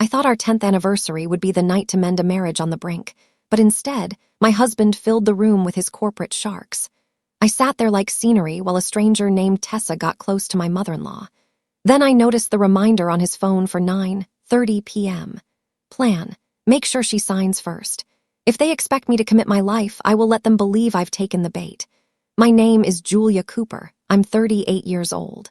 thought our 10th anniversary would be the night to mend a marriage on the brink, but instead, my husband filled the room with his corporate sharks. I sat there like scenery while a stranger named Tessa got close to my mother-in-law. Then I noticed the reminder on his phone for 9:30 p.m. Plan. Make sure she signs first. If they expect me to commit my life, I will let them believe I've taken the bait. My name is Julia Cooper. I'm 38 years old.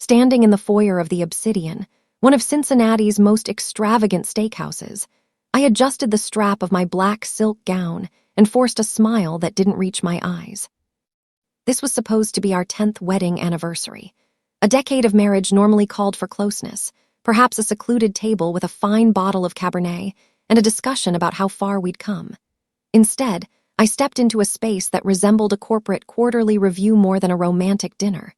Standing in the foyer of the Obsidian, one of Cincinnati's most extravagant steakhouses, I adjusted the strap of my black silk gown and forced a smile that didn't reach my eyes. This was supposed to be our 10th wedding anniversary. A decade of marriage normally called for closeness, perhaps a secluded table with a fine bottle of Cabernet and a discussion about how far we'd come. Instead, I stepped into a space that resembled a corporate quarterly review more than a romantic dinner.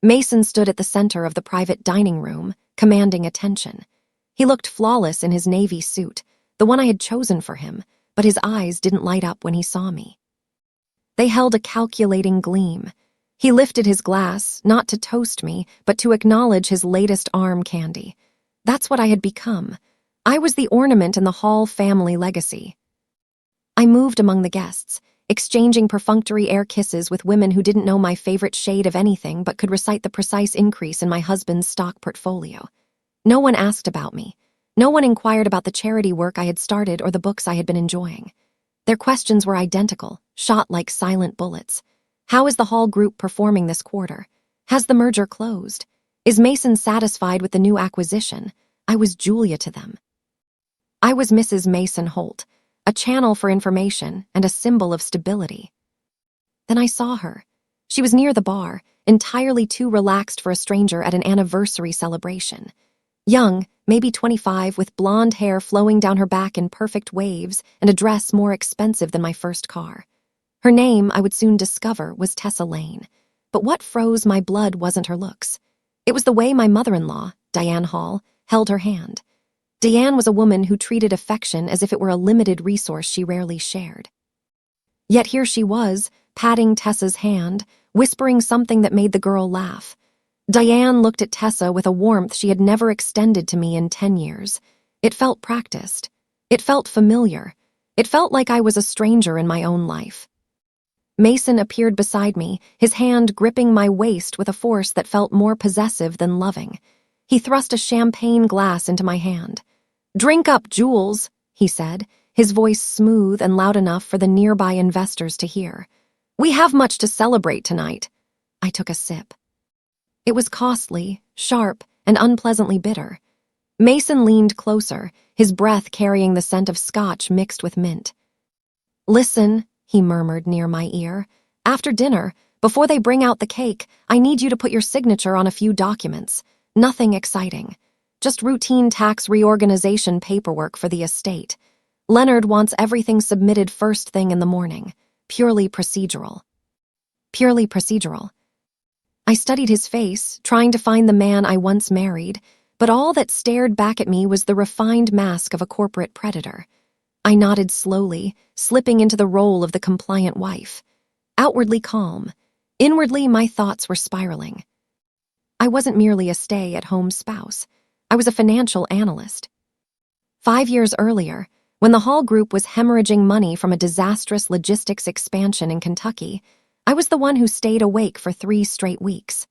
Mason stood at the center of the private dining room, commanding attention. He looked flawless in his navy suit, the one I had chosen for him, but his eyes didn't light up when he saw me. They held a calculating gleam. He lifted his glass, not to toast me, but to acknowledge his latest arm candy. That's what I had become. I was the ornament in the Hall family legacy. I moved among the guests, exchanging perfunctory air kisses with women who didn't know my favorite shade of anything but could recite the precise increase in my husband's stock portfolio. No one asked about me. No one inquired about the charity work I had started or the books I had been enjoying. Their questions were identical, shot like silent bullets. How is the Hall Group performing this quarter? Has the merger closed? Is Mason satisfied with the new acquisition? I was Julia to them. I was Mrs. Mason Holt, a channel for information and a symbol of stability. Then I saw her. She was near the bar, entirely too relaxed for a stranger at an anniversary celebration. Young, maybe 25, with blonde hair flowing down her back in perfect waves and a dress more expensive than my first car. Her name, I would soon discover, was Tessa Lane. But what froze my blood wasn't her looks. It was the way my mother-in-law, Diane Hall, held her hand. Diane was a woman who treated affection as if it were a limited resource she rarely shared. Yet here she was, patting Tessa's hand, whispering something that made the girl laugh. Diane looked at Tessa with a warmth she had never extended to me in 10 years. It felt practiced. It felt familiar. It felt like I was a stranger in my own life. Mason appeared beside me, his hand gripping my waist with a force that felt more possessive than loving. He thrust a champagne glass into my hand. "Drink up, Jules," he said, his voice smooth and loud enough for the nearby investors to hear. "We have much to celebrate tonight." I took a sip. It was costly, sharp, and unpleasantly bitter. Mason leaned closer, his breath carrying the scent of scotch mixed with mint. "Listen," he murmured near my ear. "After dinner, before they bring out the cake, I need you to put your signature on a few documents. Nothing exciting. Just routine tax reorganization paperwork for the estate. Leonard wants everything submitted first thing in the morning. Purely procedural." Purely procedural. I studied his face, trying to find the man I once married, but all that stared back at me was the refined mask of a corporate predator. I nodded slowly, slipping into the role of the compliant wife. Outwardly calm. Inwardly, my thoughts were spiraling. I wasn't merely a stay-at-home spouse. I was a financial analyst. 5 years earlier, when the Hall Group was hemorrhaging money from a disastrous logistics expansion in Kentucky, I was the one who stayed awake for 3 straight weeks.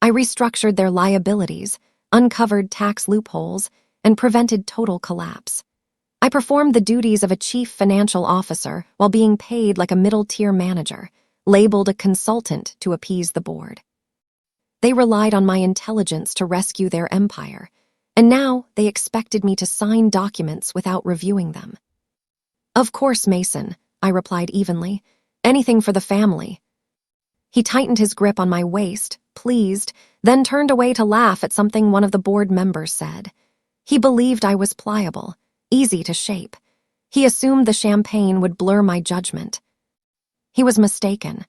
I restructured their liabilities, uncovered tax loopholes, and prevented total collapse. I performed the duties of a chief financial officer while being paid like a middle-tier manager, labeled a consultant to appease the board. They relied on my intelligence to rescue their empire, and now they expected me to sign documents without reviewing them. "Of course, Mason," I replied evenly. "Anything for the family." He tightened his grip on my waist, pleased, then turned away to laugh at something one of the board members said. He believed I was pliable, easy to shape. He assumed the champagne would blur my judgment. He was mistaken.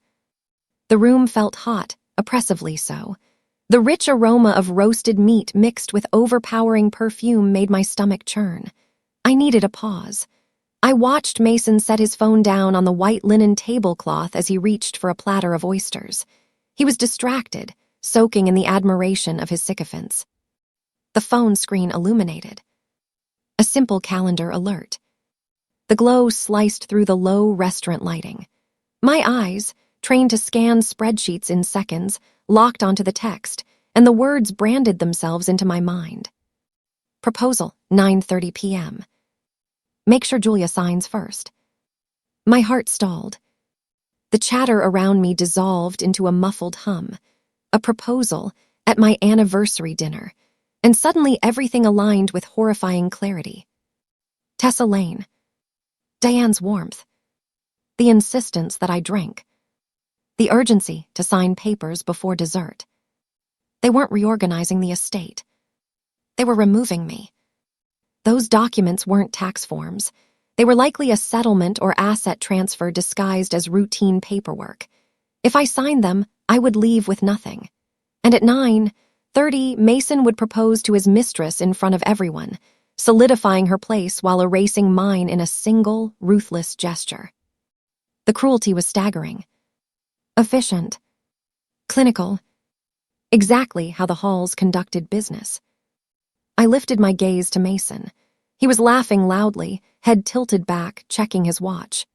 The room felt hot, oppressively so. The rich aroma of roasted meat mixed with overpowering perfume made my stomach churn. I needed a pause. I watched Mason set his phone down on the white linen tablecloth as he reached for a platter of oysters. He was distracted, soaking in the admiration of his sycophants. The phone screen illuminated. simple calendar alert. The glow sliced through the low restaurant lighting. My eyes, trained to scan spreadsheets in seconds, locked onto the text, and the words branded themselves into my mind. Proposal, 9:30 p.m. Make sure Julia signs first. My heart stalled. The chatter around me dissolved into a muffled hum. A proposal at my anniversary dinner, and suddenly everything aligned with horrifying clarity. Tessa Lane. Diane's warmth. The insistence that I drank. The urgency to sign papers before dessert. They weren't reorganizing the estate. They were removing me. Those documents weren't tax forms. They were likely a settlement or asset transfer disguised as routine paperwork. If I signed them, I would leave with nothing. And at 9:30, Mason would propose to his mistress in front of everyone, solidifying her place while erasing mine in a single, ruthless gesture. The cruelty was staggering. Efficient. Clinical. Exactly how the halls conducted business. I lifted my gaze to Mason. He was laughing loudly, head tilted back, checking his watch.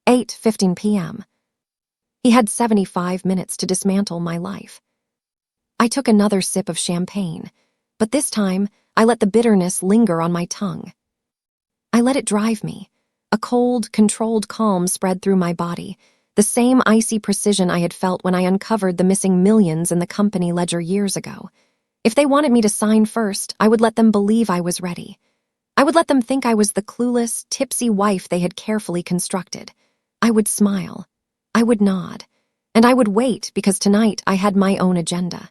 8:15 p.m. He had 75 minutes to dismantle my life. I took another sip of champagne, but this time I let the bitterness linger on my tongue. I let it drive me. A cold, controlled calm spread through my body, the same icy precision I had felt when I uncovered the missing millions in the company ledger years ago. If they wanted me to sign first, I would let them believe I was ready. I would let them think I was the clueless, tipsy wife they had carefully constructed. I would smile. I would nod. And I would wait because tonight I had my own agenda.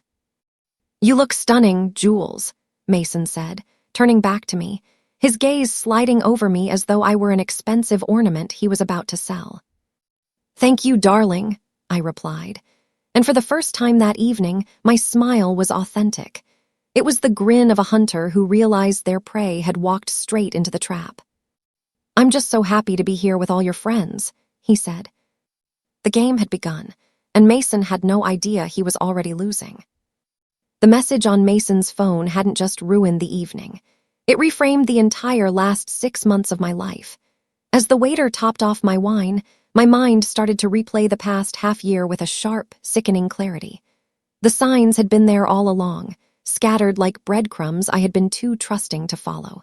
"You look stunning, Jules," Mason said, turning back to me, his gaze sliding over me as though I were an expensive ornament he was about to sell. "Thank you, darling," I replied. And for the first time that evening, my smile was authentic. It was the grin of a hunter who realized their prey had walked straight into the trap. "I'm just so happy to be here with all your friends," he said. The game had begun, and Mason had no idea he was already losing. The message on Mason's phone hadn't just ruined the evening. It reframed the entire last 6 months of my life. As the waiter topped off my wine, my mind started to replay the past half-year with a sharp, sickening clarity. The signs had been there all along, scattered like breadcrumbs I had been too trusting to follow.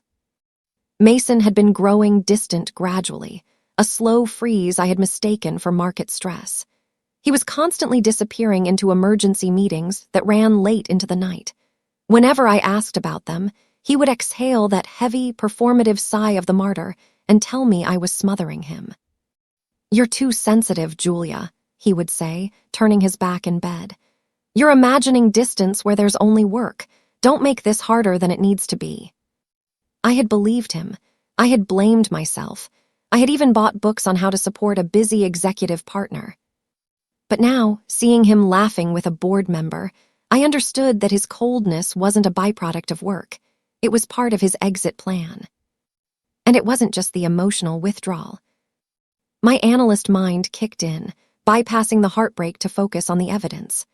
Mason had been growing distant gradually, a slow freeze I had mistaken for market stress. He was constantly disappearing into emergency meetings that ran late into the night. Whenever I asked about them, he would exhale that heavy, performative sigh of the martyr and tell me I was smothering him. "You're too sensitive, Julia," he would say, turning his back in bed. "You're imagining distance where there's only work. Don't make this harder than it needs to be." I had believed him. I had blamed myself. I had even bought books on how to support a busy executive partner. But now, seeing him laughing with a board member, I understood that his coldness wasn't a byproduct of work. It was part of his exit plan. And it wasn't just the emotional withdrawal. My analyst mind kicked in, bypassing the heartbreak to focus on the evidence.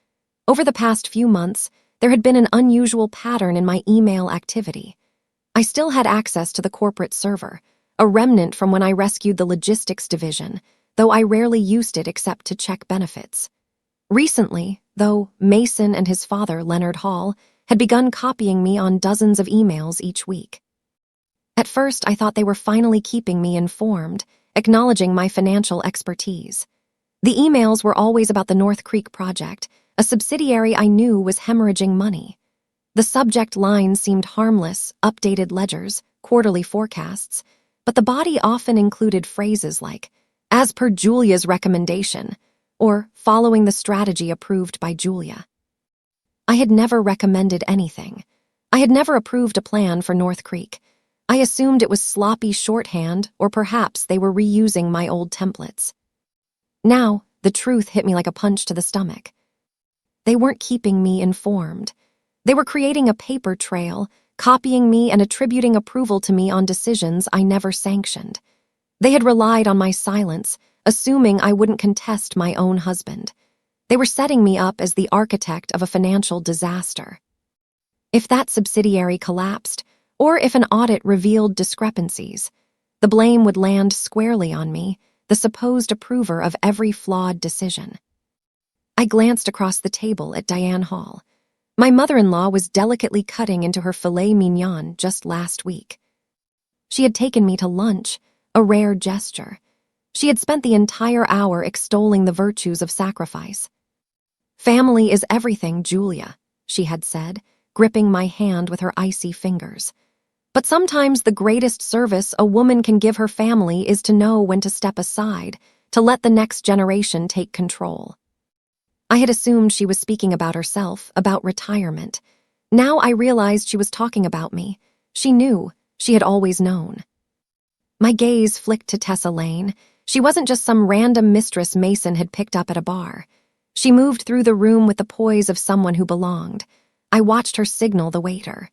Over the past few months, there had been an unusual pattern in my email activity. I still had access to the corporate server, a remnant from when I rescued the logistics division, though I rarely used it except to check benefits. Recently, though, Mason and his father, Leonard Hall, had begun copying me on dozens of emails each week. At first, I thought they were finally keeping me informed, acknowledging my financial expertise. The emails were always about the North Creek project, a subsidiary I knew was hemorrhaging money. The subject lines seemed harmless, updated ledgers, quarterly forecasts, but the body often included phrases like, "as per Julia's recommendation," or "following the strategy approved by Julia." I had never recommended anything. I had never approved a plan for North Creek. I assumed it was sloppy shorthand, or perhaps they were reusing my old templates. Now, the truth hit me like a punch to the stomach. They weren't keeping me informed. They were creating a paper trail, copying me and attributing approval to me on decisions I never sanctioned. They had relied on my silence, assuming I wouldn't contest my own husband. They were setting me up as the architect of a financial disaster. If that subsidiary collapsed, Or if an audit revealed discrepancies, the blame would land squarely on me, the supposed approver of every flawed decision. I glanced across the table at Diane Hall. My mother-in-law was delicately cutting into her filet mignon just last week. She had taken me to lunch, a rare gesture. She had spent the entire hour extolling the virtues of sacrifice. "Family is everything, Julia," she had said, gripping my hand with her icy fingers. "But sometimes the greatest service a woman can give her family is to know when to step aside, to let the next generation take control." I had assumed she was speaking about herself, about retirement. Now I realized she was talking about me. She knew. She had always known. My gaze flicked to Tessa Lane. She wasn't just some random mistress Mason had picked up at a bar. She moved through the room with the poise of someone who belonged. I watched her signal the waiter.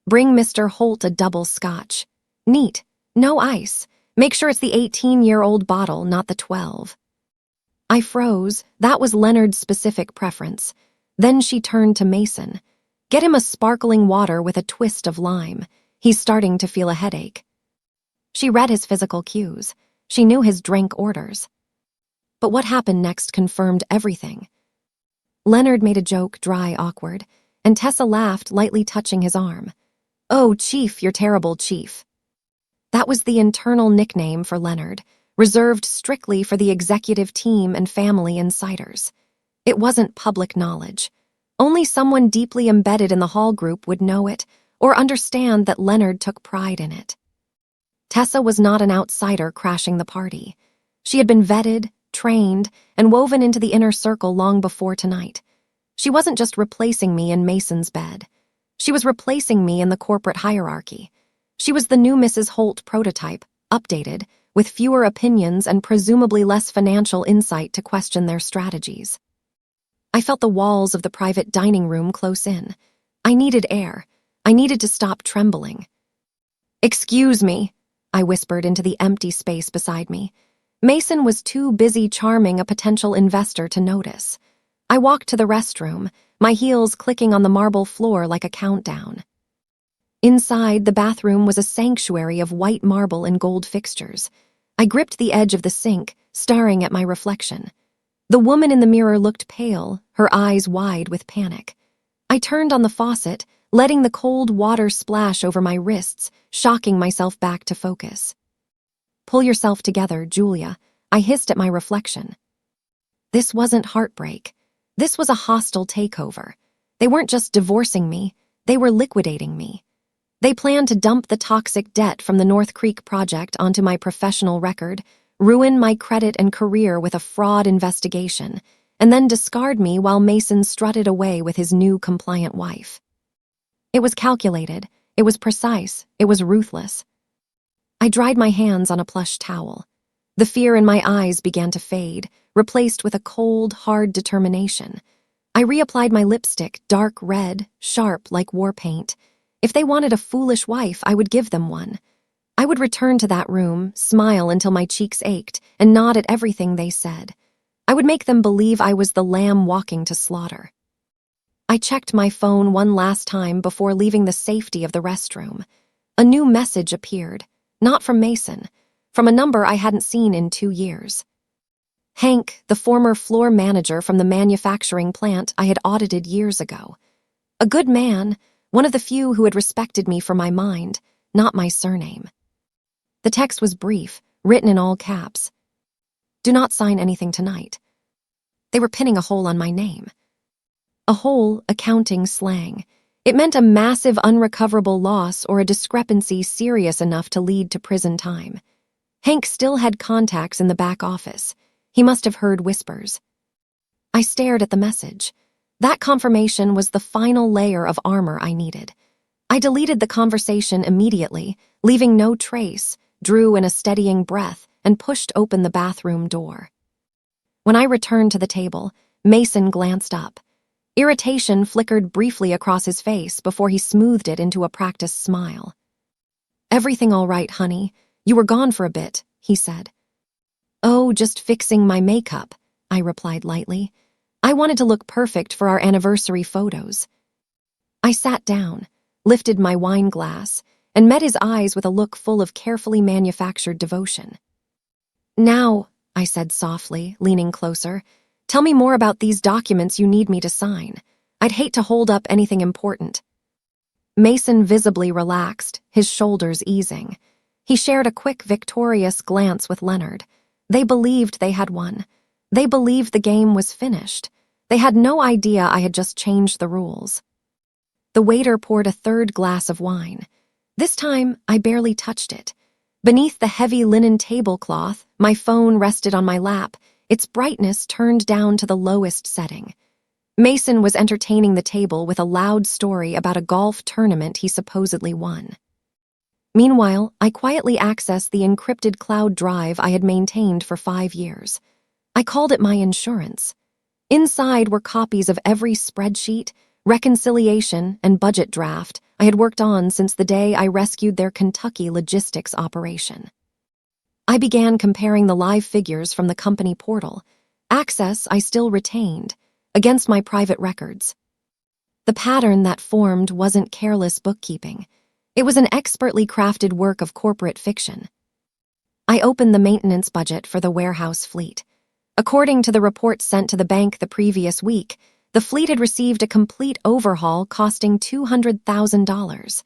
"Bring Mr. Holt a double scotch. Neat. No ice. Make sure it's the 18-year-old bottle, not the 12. I froze. That was Leonard's specific preference. Then she turned to Mason. "Get him a sparkling water with a twist of lime. He's starting to feel a headache." She read his physical cues. She knew his drink orders. But what happened next confirmed everything. Leonard made a joke, dry, awkward, and Tessa laughed, lightly touching his arm. "Oh, Chief, you're terrible, Chief." That was the internal nickname for Leonard, reserved strictly for the executive team and family insiders. It wasn't public knowledge. Only someone deeply embedded in the Hall group would know it, or understand that Leonard took pride in it. Tessa was not an outsider crashing the party. She had been vetted, trained, and woven into the inner circle long before tonight. She wasn't just replacing me in Mason's bed. She was replacing me in the corporate hierarchy. She was the new Mrs. Holt prototype, updated, with fewer opinions and presumably less financial insight to question their strategies. I felt the walls of the private dining room close in. I needed air. I needed to stop trembling. "Excuse me," I whispered into the empty space beside me. Mason was too busy charming a potential investor to notice. I walked to the restroom, my heels clicking on the marble floor like a countdown. Inside, the bathroom was a sanctuary of white marble and gold fixtures. I gripped the edge of the sink, staring at my reflection. The woman in the mirror looked pale, her eyes wide with panic. I turned on the faucet, letting the cold water splash over my wrists, shocking myself back to focus. "Pull yourself together, Julia," I hissed at my reflection. This wasn't heartbreak. This was a hostile takeover. They weren't just divorcing me, they were liquidating me. They planned to dump the toxic debt from the North Creek project onto my professional record, ruin my credit and career with a fraud investigation, and then discard me while Mason strutted away with his new compliant wife. It was calculated, it was precise, it was ruthless. I dried my hands on a plush towel. The fear in my eyes began to fade, replaced with a cold, hard determination. I reapplied my lipstick, dark red, sharp like war paint. If they wanted a foolish wife, I would give them one. I would return to that room, smile until my cheeks ached, and nod at everything they said. I would make them believe I was the lamb walking to slaughter. I checked my phone one last time before leaving the safety of the restroom. A new message appeared, not from Mason, from a number I hadn't seen in 2 years. Hank, the former floor manager from the manufacturing plant I had audited years ago. A good man, one of the few who had respected me for my mind, not my surname. The text was brief, written in all caps. "Do not sign anything tonight." They were pinning a hole on my name. A hole, accounting slang. It meant a massive unrecoverable loss or a discrepancy serious enough to lead to prison time. Hank still had contacts in the back office. He must have heard whispers. I stared at the message. That confirmation was the final layer of armor I needed. I deleted the conversation immediately, leaving no trace, drew in a steadying breath, and pushed open the bathroom door. When I returned to the table, Mason glanced up. Irritation flickered briefly across his face before he smoothed it into a practiced smile. "Everything all right, honey? You were gone for a bit," he said. "Oh, just fixing my makeup," I replied lightly. I wanted to look perfect for our anniversary photos. I sat down, lifted my wine glass, and met his eyes with a look full of carefully manufactured devotion. "Now," I said softly, leaning closer, "tell me more about these documents you need me to sign. I'd hate to hold up anything important." Mason visibly relaxed, his shoulders easing. He shared a quick, victorious glance with Leonard. They believed they had won. They believed the game was finished. They had no idea I had just changed the rules. The waiter poured a third glass of wine. This time, I barely touched it. Beneath the heavy linen tablecloth, my phone rested on my lap, its brightness turned down to the lowest setting. Mason was entertaining the table with a loud story about a golf tournament he supposedly won. Meanwhile, I quietly accessed the encrypted cloud drive I had maintained for 5 years. I called it my insurance. Inside were copies of every spreadsheet, reconciliation, and budget draft I had worked on since the day I rescued their Kentucky logistics operation. I began comparing the live figures from the company portal, access I still retained, against my private records. The pattern that formed wasn't careless bookkeeping. It was an expertly crafted work of corporate fiction. I opened the maintenance budget for the warehouse fleet. According to the report sent to the bank the previous week, the fleet had received a complete overhaul costing $200,000.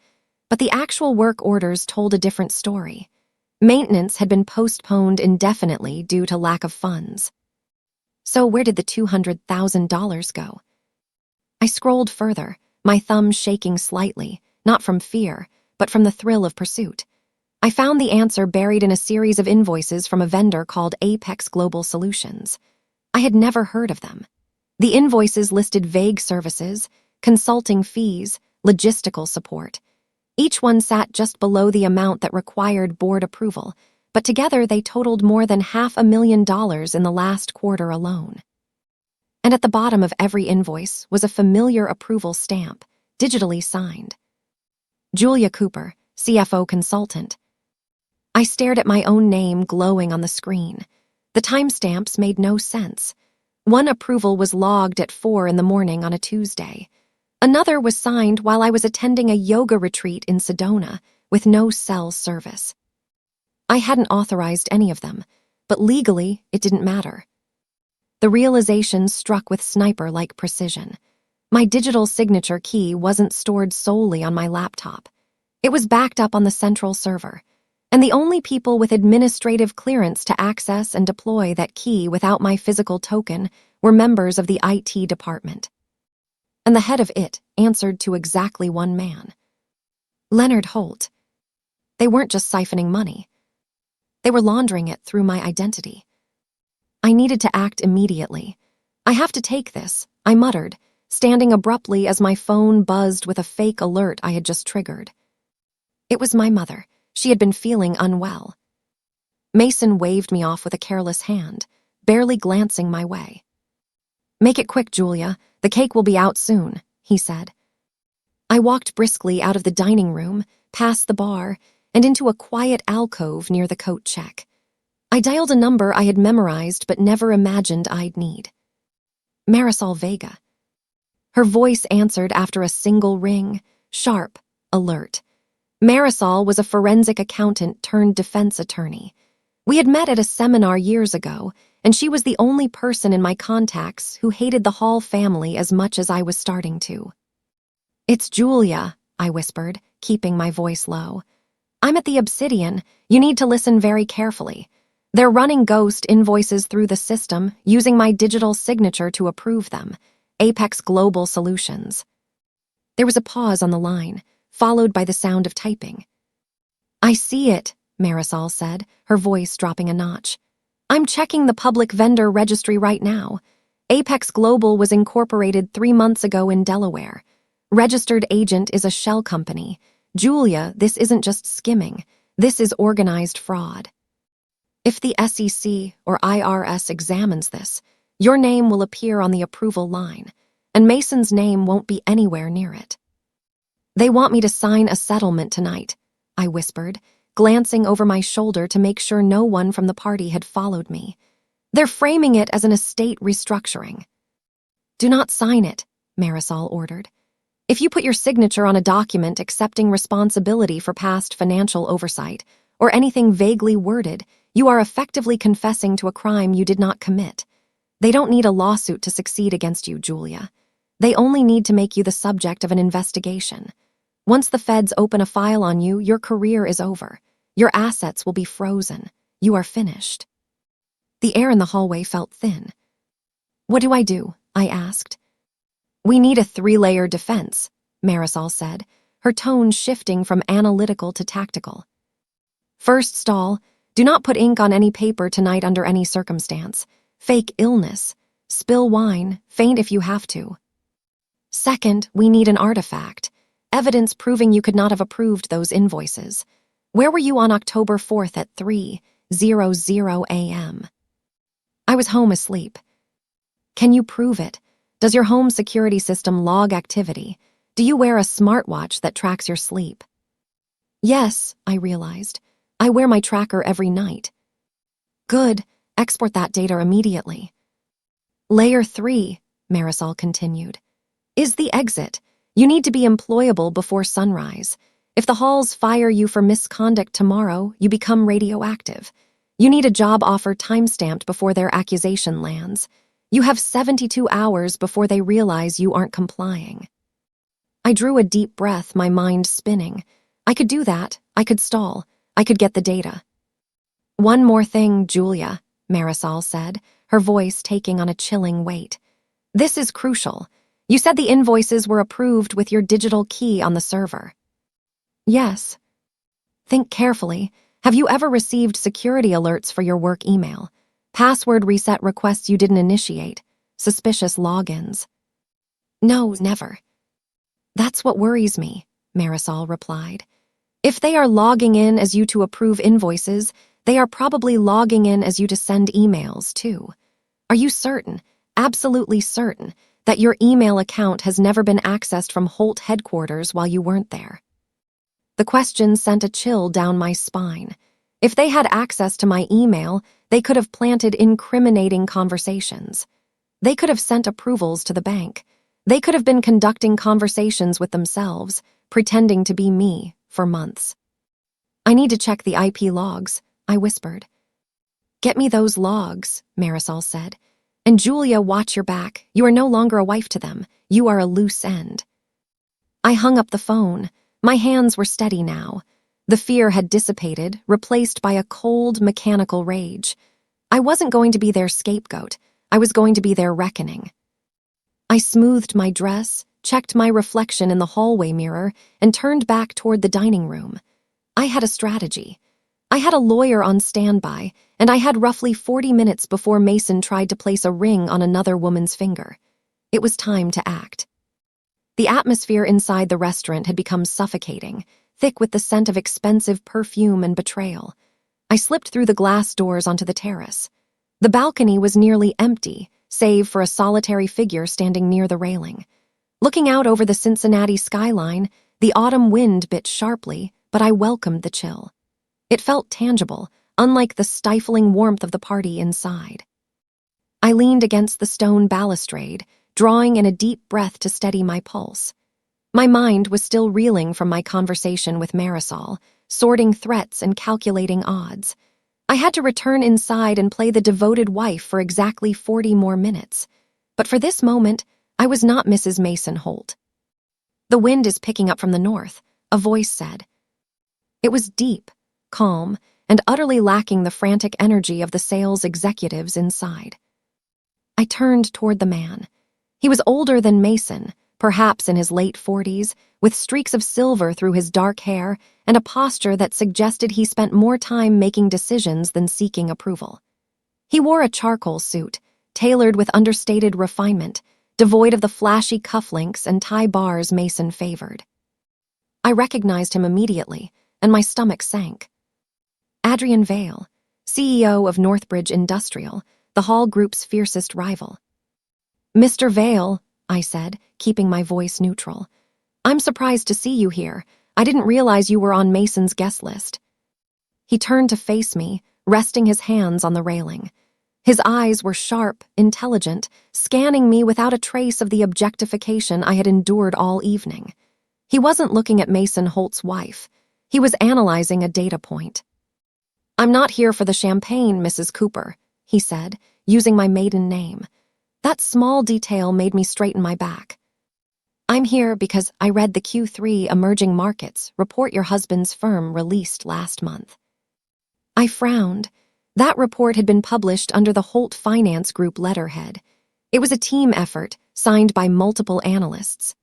But the actual work orders told a different story. Maintenance had been postponed indefinitely due to lack of funds. So where did the $200,000 go? I scrolled further, my thumb shaking slightly, not from fear, but from the thrill of pursuit. I found the answer buried in a series of invoices from a vendor called Apex Global Solutions. I had never heard of them. The invoices listed vague services, consulting fees, logistical support. Each one sat just below the amount that required board approval, but together they totaled more than $500,000 in the last quarter alone. And at the bottom of every invoice was a familiar approval stamp, digitally signed. Julia Cooper, CFO consultant. I stared at my own name glowing on the screen. The timestamps made no sense. One approval was logged at 4 in the morning on a Tuesday. Another was signed while I was attending a yoga retreat in Sedona with no cell service. I hadn't authorized any of them, but legally it didn't matter. The realization struck with sniper-like precision. My digital signature key wasn't stored solely on my laptop. It was backed up on the central server, and the only people with administrative clearance to access and deploy that key without my physical token were members of the IT department. And the head of it answered to exactly one man. Leonard Holt. They weren't just siphoning money. They were laundering it through my identity. I needed to act immediately. "I have to take this," I muttered, standing abruptly as my phone buzzed with a fake alert I had just triggered. It was my mother. She had been feeling unwell. Mason waved me off with a careless hand, barely glancing my way. "Make it quick, Julia. The cake will be out soon," he said. I walked briskly out of the dining room, past the bar, and into a quiet alcove near the coat check. I dialed a number I had memorized but never imagined I'd need. Marisol Vega. Her voice answered after a single ring, sharp, alert. Marisol was a forensic accountant turned defense attorney. We had met at a seminar years ago, and she was the only person in my contacts who hated the Hall family as much as I was starting to. "It's Julia," I whispered, keeping my voice low. "I'm at the Obsidian. You need to listen very carefully. They're running ghost invoices through the system, using my digital signature to approve them. Apex Global Solutions." There was a pause on the line, followed by the sound of typing. "I see it," Marisol said, her voice dropping a notch. "I'm checking the public vendor registry right now. Apex Global was incorporated 3 months ago in Delaware. Registered agent is a shell company. Julia, this isn't just skimming. This is organized fraud. If the SEC or IRS examines this, your name will appear on the approval line, and Mason's name won't be anywhere near it." "They want me to sign a settlement tonight," I whispered, glancing over my shoulder to make sure no one from the party had followed me. "They're framing it as an estate restructuring." "Do not sign it," Marisol ordered. If you put your signature on a document accepting responsibility for past financial oversight, or anything vaguely worded, you are effectively confessing to a crime you did not commit. They don't need a lawsuit to succeed against you, Julia. They only need to make you the subject of an investigation. Once the feds open a file on you, your career is over. Your assets will be frozen. You are finished. The air in the hallway felt thin. What do I do? I asked. We need a 3-layer defense, Marisol said, her tone shifting from analytical to tactical. First stall, do not put ink on any paper tonight under any circumstance. Fake illness. Spill wine, faint if you have to. Second, we need an artifact. Evidence proving you could not have approved those invoices. Where were you on October 4th at 3:00 a.m.? I was home asleep. Can you prove it? Does your home security system log activity? Do you wear a smartwatch that tracks your sleep? Yes, I realized. I wear my tracker every night. Good. Export that data immediately. Layer 3, Marisol continued, is the exit. You need to be employable before sunrise. If the halls fire you for misconduct tomorrow, you become radioactive. You need a job offer timestamped before their accusation lands. You have 72 hours before they realize you aren't complying. I drew a deep breath, my mind spinning. I could do that. I could stall. I could get the data. One more thing, Julia, Marisol said, her voice taking on a chilling weight. This is crucial. You said the invoices were approved with your digital key on the server. Yes. Think carefully. Have you ever received security alerts for your work email? Password reset requests you didn't initiate? Suspicious logins? No, never. That's what worries me, Marisol replied. If they are logging in as you to approve invoices, they are probably logging in as you to send emails, too. Are you certain, absolutely certain, that your email account has never been accessed from Holt headquarters while you weren't there? The question sent a chill down my spine. If they had access to my email, they could have planted incriminating conversations. They could have sent approvals to the bank. They could have been conducting conversations with themselves, pretending to be me, for months. I need to check the IP logs, I whispered. Get me those logs, Marisol said. And Julia, watch your back. You are no longer a wife to them. You are a loose end. I hung up the phone. My hands were steady now. The fear had dissipated, replaced by a cold, mechanical rage. I wasn't going to be their scapegoat. I was going to be their reckoning. I smoothed my dress, checked my reflection in the hallway mirror, and turned back toward the dining room. I had a strategy. I had a lawyer on standby, and I had roughly 40 minutes before Mason tried to place a ring on another woman's finger. It was time to act. The atmosphere inside the restaurant had become suffocating, thick with the scent of expensive perfume and betrayal. I slipped through the glass doors onto the terrace. The balcony was nearly empty, save for a solitary figure standing near the railing. Looking out over the Cincinnati skyline, the autumn wind bit sharply, but I welcomed the chill. It felt tangible, unlike the stifling warmth of the party inside. I leaned against the stone balustrade, drawing in a deep breath to steady my pulse. My mind was still reeling from my conversation with Marisol, sorting threats and calculating odds. I had to return inside and play the devoted wife for exactly 40 more minutes. But for this moment, I was not Mrs. Mason Holt. The wind is picking up from the north, a voice said. It was deep, calm, and utterly lacking the frantic energy of the sales executives inside. I turned toward the man. He was older than Mason, perhaps in his late 40s, with streaks of silver through his dark hair and a posture that suggested he spent more time making decisions than seeking approval. He wore a charcoal suit, tailored with understated refinement, devoid of the flashy cufflinks and tie bars Mason favored. I recognized him immediately, and my stomach sank. Adrian Vale, CEO of Northbridge Industrial, the Hall Group's fiercest rival. Mr. Vale, I said, keeping my voice neutral. I'm surprised to see you here. I didn't realize you were on Mason's guest list. He turned to face me, resting his hands on the railing. His eyes were sharp, intelligent, scanning me without a trace of the objectification I had endured all evening. He wasn't looking at Mason Holt's wife. He was analyzing a data point. "I'm not here for the champagne, Mrs. Cooper," he said, using my maiden name. That small detail made me straighten my back. "I'm here because I read the Q3 Emerging Markets report your husband's firm released last month." I frowned. That report had been published under the Holt Finance Group letterhead. It was a team effort, signed by multiple analysts.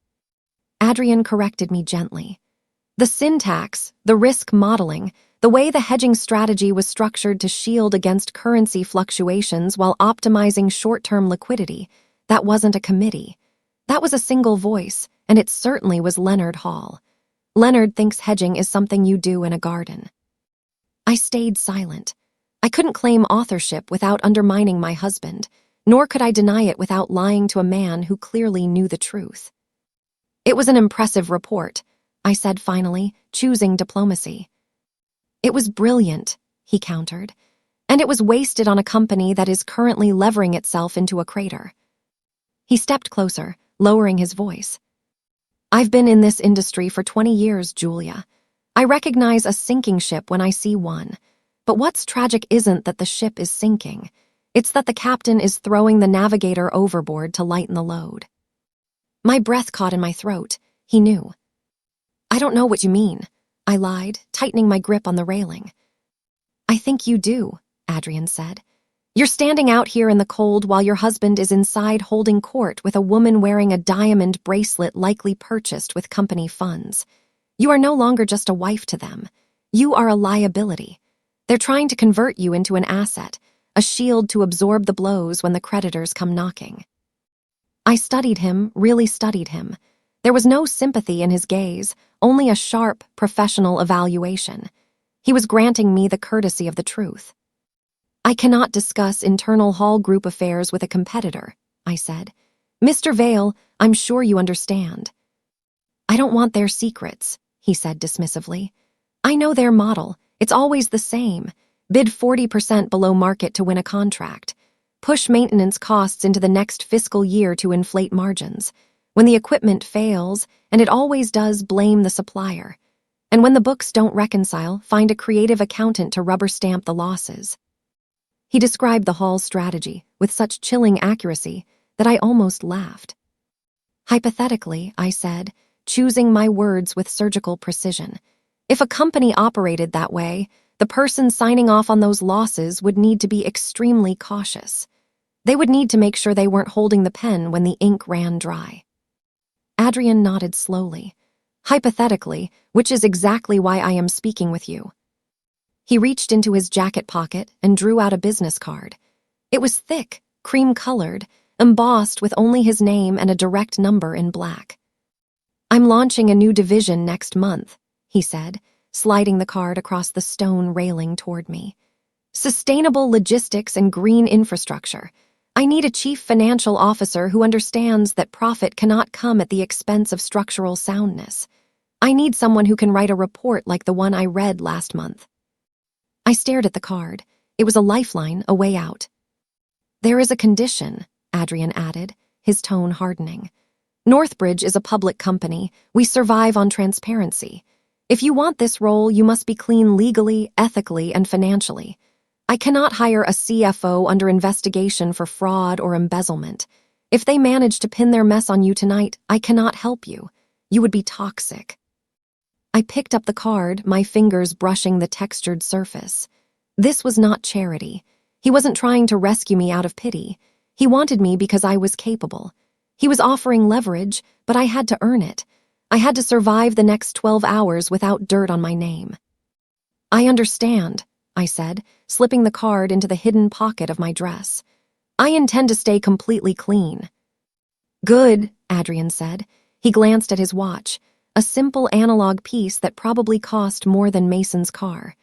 Adrian corrected me gently. The syntax, the risk modeling, the way the hedging strategy was structured to shield against currency fluctuations while optimizing short-term liquidity, that wasn't a committee. That was a single voice, and it certainly was Leonard Hall. Leonard thinks hedging is something you do in a garden. I stayed silent. I couldn't claim authorship without undermining my husband, nor could I deny it without lying to a man who clearly knew the truth. "It was an impressive report," I said finally, choosing diplomacy. "It was brilliant," he countered, "and it was wasted on a company that is currently levering itself into a crater." He stepped closer, lowering his voice. "I've been in this industry for 20 years, Julia. I recognize a sinking ship when I see one. But what's tragic isn't that the ship is sinking. It's that the captain is throwing the navigator overboard to lighten the load." My breath caught in my throat. He knew. "I don't know what you mean," I lied, tightening my grip on the railing. "I think you do," Adrian said. "You're standing out here in the cold while your husband is inside holding court with a woman wearing a diamond bracelet likely purchased with company funds. You are no longer just a wife to them. You are a liability. They're trying to convert you into an asset, a shield to absorb the blows when the creditors come knocking." I studied him, really studied him. There was no sympathy in his gaze, only a sharp, professional evaluation. He was granting me the courtesy of the truth. "I cannot discuss internal Hall Group affairs with a competitor," I said. "Mr. Vale, I'm sure you understand." "I don't want their secrets," he said dismissively. "I know their model. It's always the same. Bid 40% below market to win a contract. Push maintenance costs into the next fiscal year to inflate margins. When the equipment fails, and it always does, blame the supplier. And when the books don't reconcile, find a creative accountant to rubber stamp the losses." He described the Hall strategy with such chilling accuracy that I almost laughed. "Hypothetically," I said, choosing my words with surgical precision, "if a company operated that way, the person signing off on those losses would need to be extremely cautious. They would need to make sure they weren't holding the pen when the ink ran dry." Adrian nodded slowly. "Hypothetically, which is exactly why I am speaking with you." He reached into his jacket pocket and drew out a business card. It was thick, cream-colored, embossed with only his name and a direct number in black. "I'm launching a new division next month," he said, sliding the card across the stone railing toward me. "Sustainable logistics and green infrastructure. I need a chief financial officer who understands that profit cannot come at the expense of structural soundness. I need someone who can write a report like the one I read last month." I stared at the card. It was a lifeline, a way out. "There is a condition," Adrian added, his tone hardening. "Northbridge is a public company. We survive on transparency. If you want this role, you must be clean legally, ethically, and financially. I cannot hire a CFO under investigation for fraud or embezzlement. If they manage to pin their mess on you tonight, I cannot help you. You would be toxic." I picked up the card, my fingers brushing the textured surface. This was not charity. He wasn't trying to rescue me out of pity. He wanted me because I was capable. He was offering leverage, but I had to earn it. I had to survive the next 12 hours without dirt on my name. "I understand," I said, slipping the card into the hidden pocket of my dress. "I intend to stay completely clean." "Good," Adrian said. He glanced at his watch, a simple analog piece that probably cost more than Mason's car.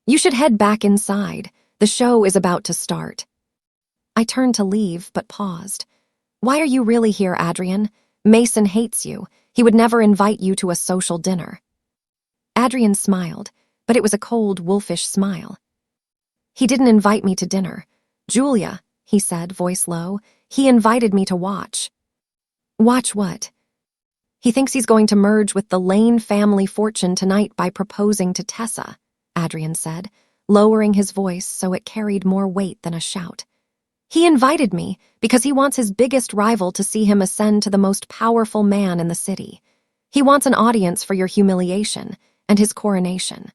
"You should head back inside. The show is about to start." I turned to leave, but paused. "Why are you really here, Adrian? Mason hates you. He would never invite you to a social dinner." Adrian smiled, but it was a cold, wolfish smile. "He didn't invite me to dinner. Julia, he said, voice low. He invited me to watch. Watch what? He thinks he's going to merge with the Lane family fortune tonight by proposing to Tessa, Adrian said, lowering his voice so it carried more weight than a shout. He invited me because he wants his biggest rival to see him ascend to the most powerful man in the city. He wants an audience for your humiliation and his coronation.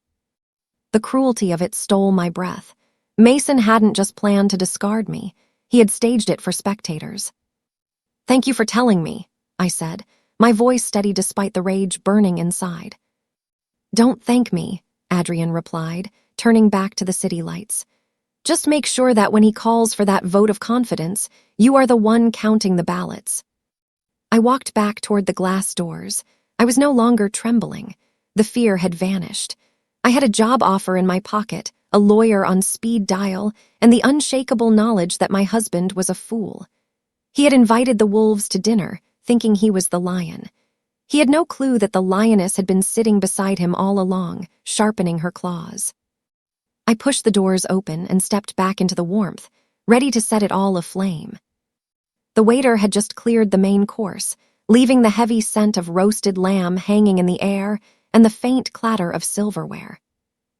The cruelty of it stole my breath. Mason hadn't just planned to discard me. He had staged it for spectators. Thank you for telling me, I said, my voice steady despite the rage burning inside. Don't thank me, Adrian replied, turning back to the city lights. Just make sure that when he calls for that vote of confidence, you are the one counting the ballots. I walked back toward the glass doors. I was no longer trembling. The fear had vanished. I had a job offer in my pocket, a lawyer on speed dial, and the unshakable knowledge that my husband was a fool. He had invited the wolves to dinner, thinking he was the lion. He had no clue that the lioness had been sitting beside him all along, sharpening her claws. I pushed the doors open and stepped back into the warmth, ready to set it all aflame. The waiter had just cleared the main course, leaving the heavy scent of roasted lamb hanging in the air and the faint clatter of silverware.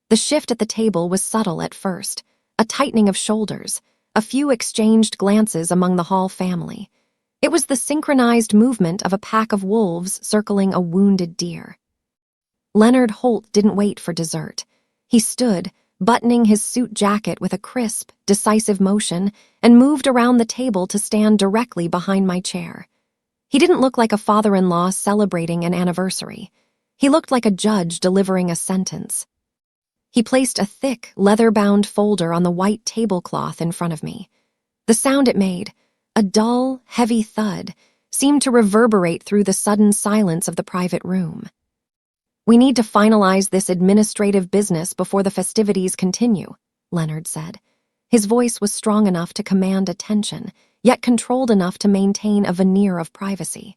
The shift at the table was subtle at first, a tightening of shoulders, a few exchanged glances among the Hall family. It was the synchronized movement of a pack of wolves circling a wounded deer. Leonard Holt didn't wait for dessert. He stood, buttoning his suit jacket with a crisp, decisive motion, and moved around the table to stand directly behind my chair. He didn't look like a father-in-law celebrating an anniversary. He looked like a judge delivering a sentence. He placed a thick, leather-bound folder on the white tablecloth in front of me. The sound it made, a dull, heavy thud, seemed to reverberate through the sudden silence of the private room. We need to finalize this administrative business before the festivities continue, Leonard said. His voice was strong enough to command attention, yet controlled enough to maintain a veneer of privacy.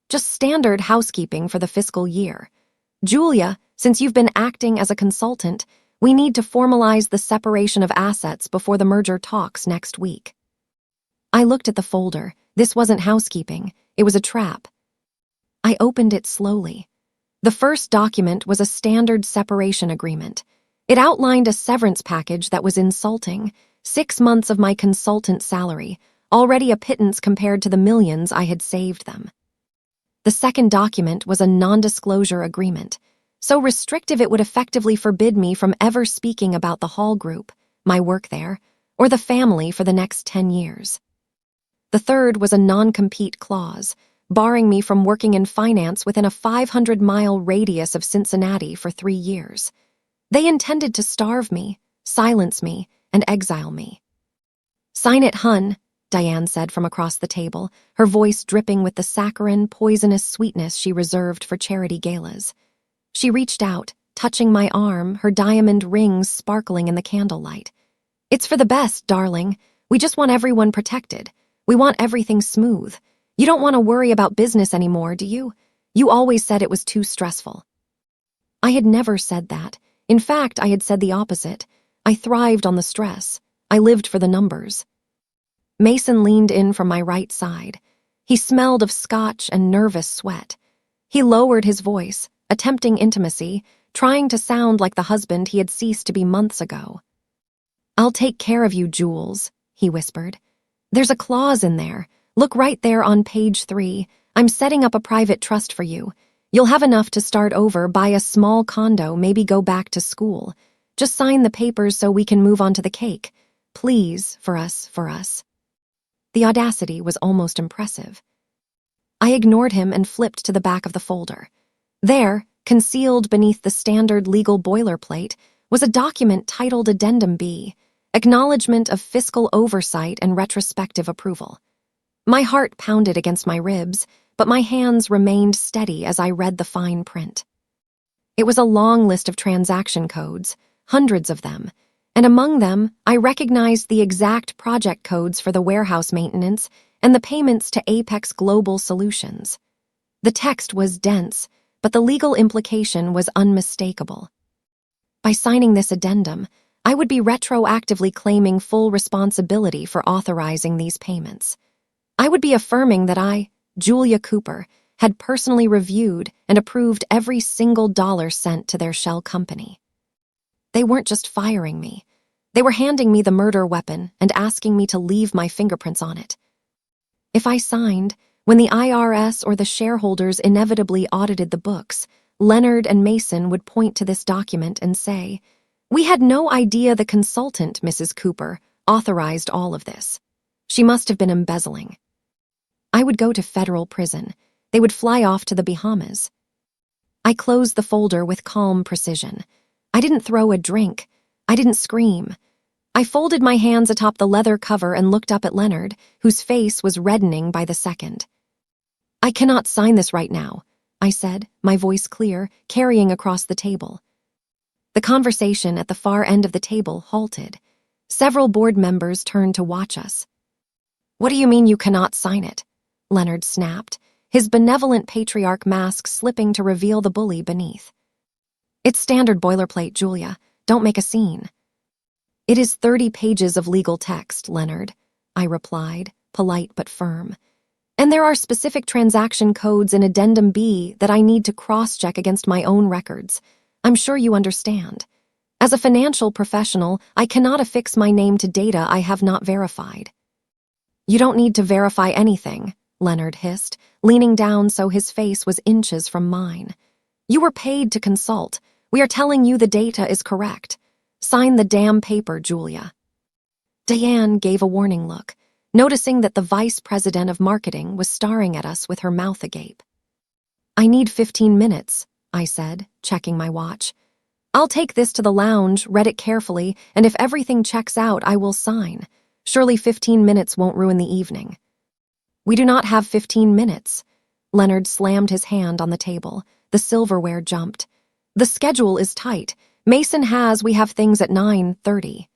Just standard housekeeping for the fiscal year. Julia, since you've been acting as a consultant, we need to formalize the separation of assets before the merger talks next week. I looked at the folder. This wasn't housekeeping. It was a trap. I opened it slowly. The first document was a standard separation agreement. It outlined a severance package that was insulting, 6 months of my consultant salary, already a pittance compared to the millions I had saved them. The second document was a non-disclosure agreement, so restrictive it would effectively forbid me from ever speaking about the Hall Group, my work there, or the family for the next 10 years. The third was a non-compete clause, barring me from working in finance within a 500-mile radius of Cincinnati for 3 years. They intended to starve me, silence me, and exile me. Sign it, hun, Diane said from across the table, her voice dripping with the saccharine, poisonous sweetness she reserved for charity galas. She reached out, touching my arm, her diamond rings sparkling in the candlelight. It's for the best, darling. We just want everyone protected. We want everything smooth. You don't want to worry about business anymore, do you? You always said it was too stressful. I had never said that. In fact, I had said the opposite. I thrived on the stress. I lived for the numbers. Mason leaned in from my right side. He smelled of scotch and nervous sweat. He lowered his voice, attempting intimacy, trying to sound like the husband he had ceased to be months ago. I'll take care of you, Jules, he whispered. There's a clause in there. Look right there on page 3. I'm setting up a private trust for you. You'll have enough to start over, buy a small condo, maybe go back to school. Just sign the papers so we can move on to the cake. Please, for us. The audacity was almost impressive. I ignored him and flipped to the back of the folder. There, concealed beneath the standard legal boilerplate, was a document titled Addendum B, Acknowledgement of Fiscal Oversight and Retrospective Approval. My heart pounded against my ribs, but my hands remained steady as I read the fine print. It was a long list of transaction codes, hundreds of them, and among them I recognized the exact project codes for the warehouse maintenance and the payments to Apex Global Solutions. The text was dense, but the legal implication was unmistakable. By signing this addendum, I would be retroactively claiming full responsibility for authorizing these payments. I would be affirming that I, Julia Cooper, had personally reviewed and approved every single dollar sent to their shell company. They weren't just firing me. They were handing me the murder weapon and asking me to leave my fingerprints on it. If I signed, when the IRS or the shareholders inevitably audited the books, Leonard and Mason would point to this document and say, "We had no idea the consultant, Mrs. Cooper, authorized all of this. She must have been embezzling." I would go to federal prison. They would fly off to the Bahamas. I closed the folder with calm precision. I didn't throw a drink. I didn't scream. I folded my hands atop the leather cover and looked up at Leonard, whose face was reddening by the second. "I cannot sign this right now," I said, my voice clear, carrying across the table. The conversation at the far end of the table halted. Several board members turned to watch us. "What do you mean you cannot sign it?" Leonard snapped, his benevolent patriarch mask slipping to reveal the bully beneath. "It's standard boilerplate, Julia. Don't make a scene." "It is 30 pages of legal text, Leonard," I replied, polite but firm. "And there are specific transaction codes in Addendum B that I need to cross-check against my own records. I'm sure you understand. As a financial professional, I cannot affix my name to data I have not verified." "You don't need to verify anything," Leonard hissed, leaning down so his face was inches from mine. "You were paid to consult. We are telling you the data is correct. Sign the damn paper, Julia." Diane gave a warning look, noticing that the vice president of marketing was staring at us with her mouth agape. "I need 15 minutes, I said, checking my watch. "I'll take this to the lounge, read it carefully, and if everything checks out, I will sign. Surely 15 minutes won't ruin the evening." "We do not have 15 minutes. Leonard slammed his hand on the table. The silverware jumped. "The schedule is tight. We have things at 9:30.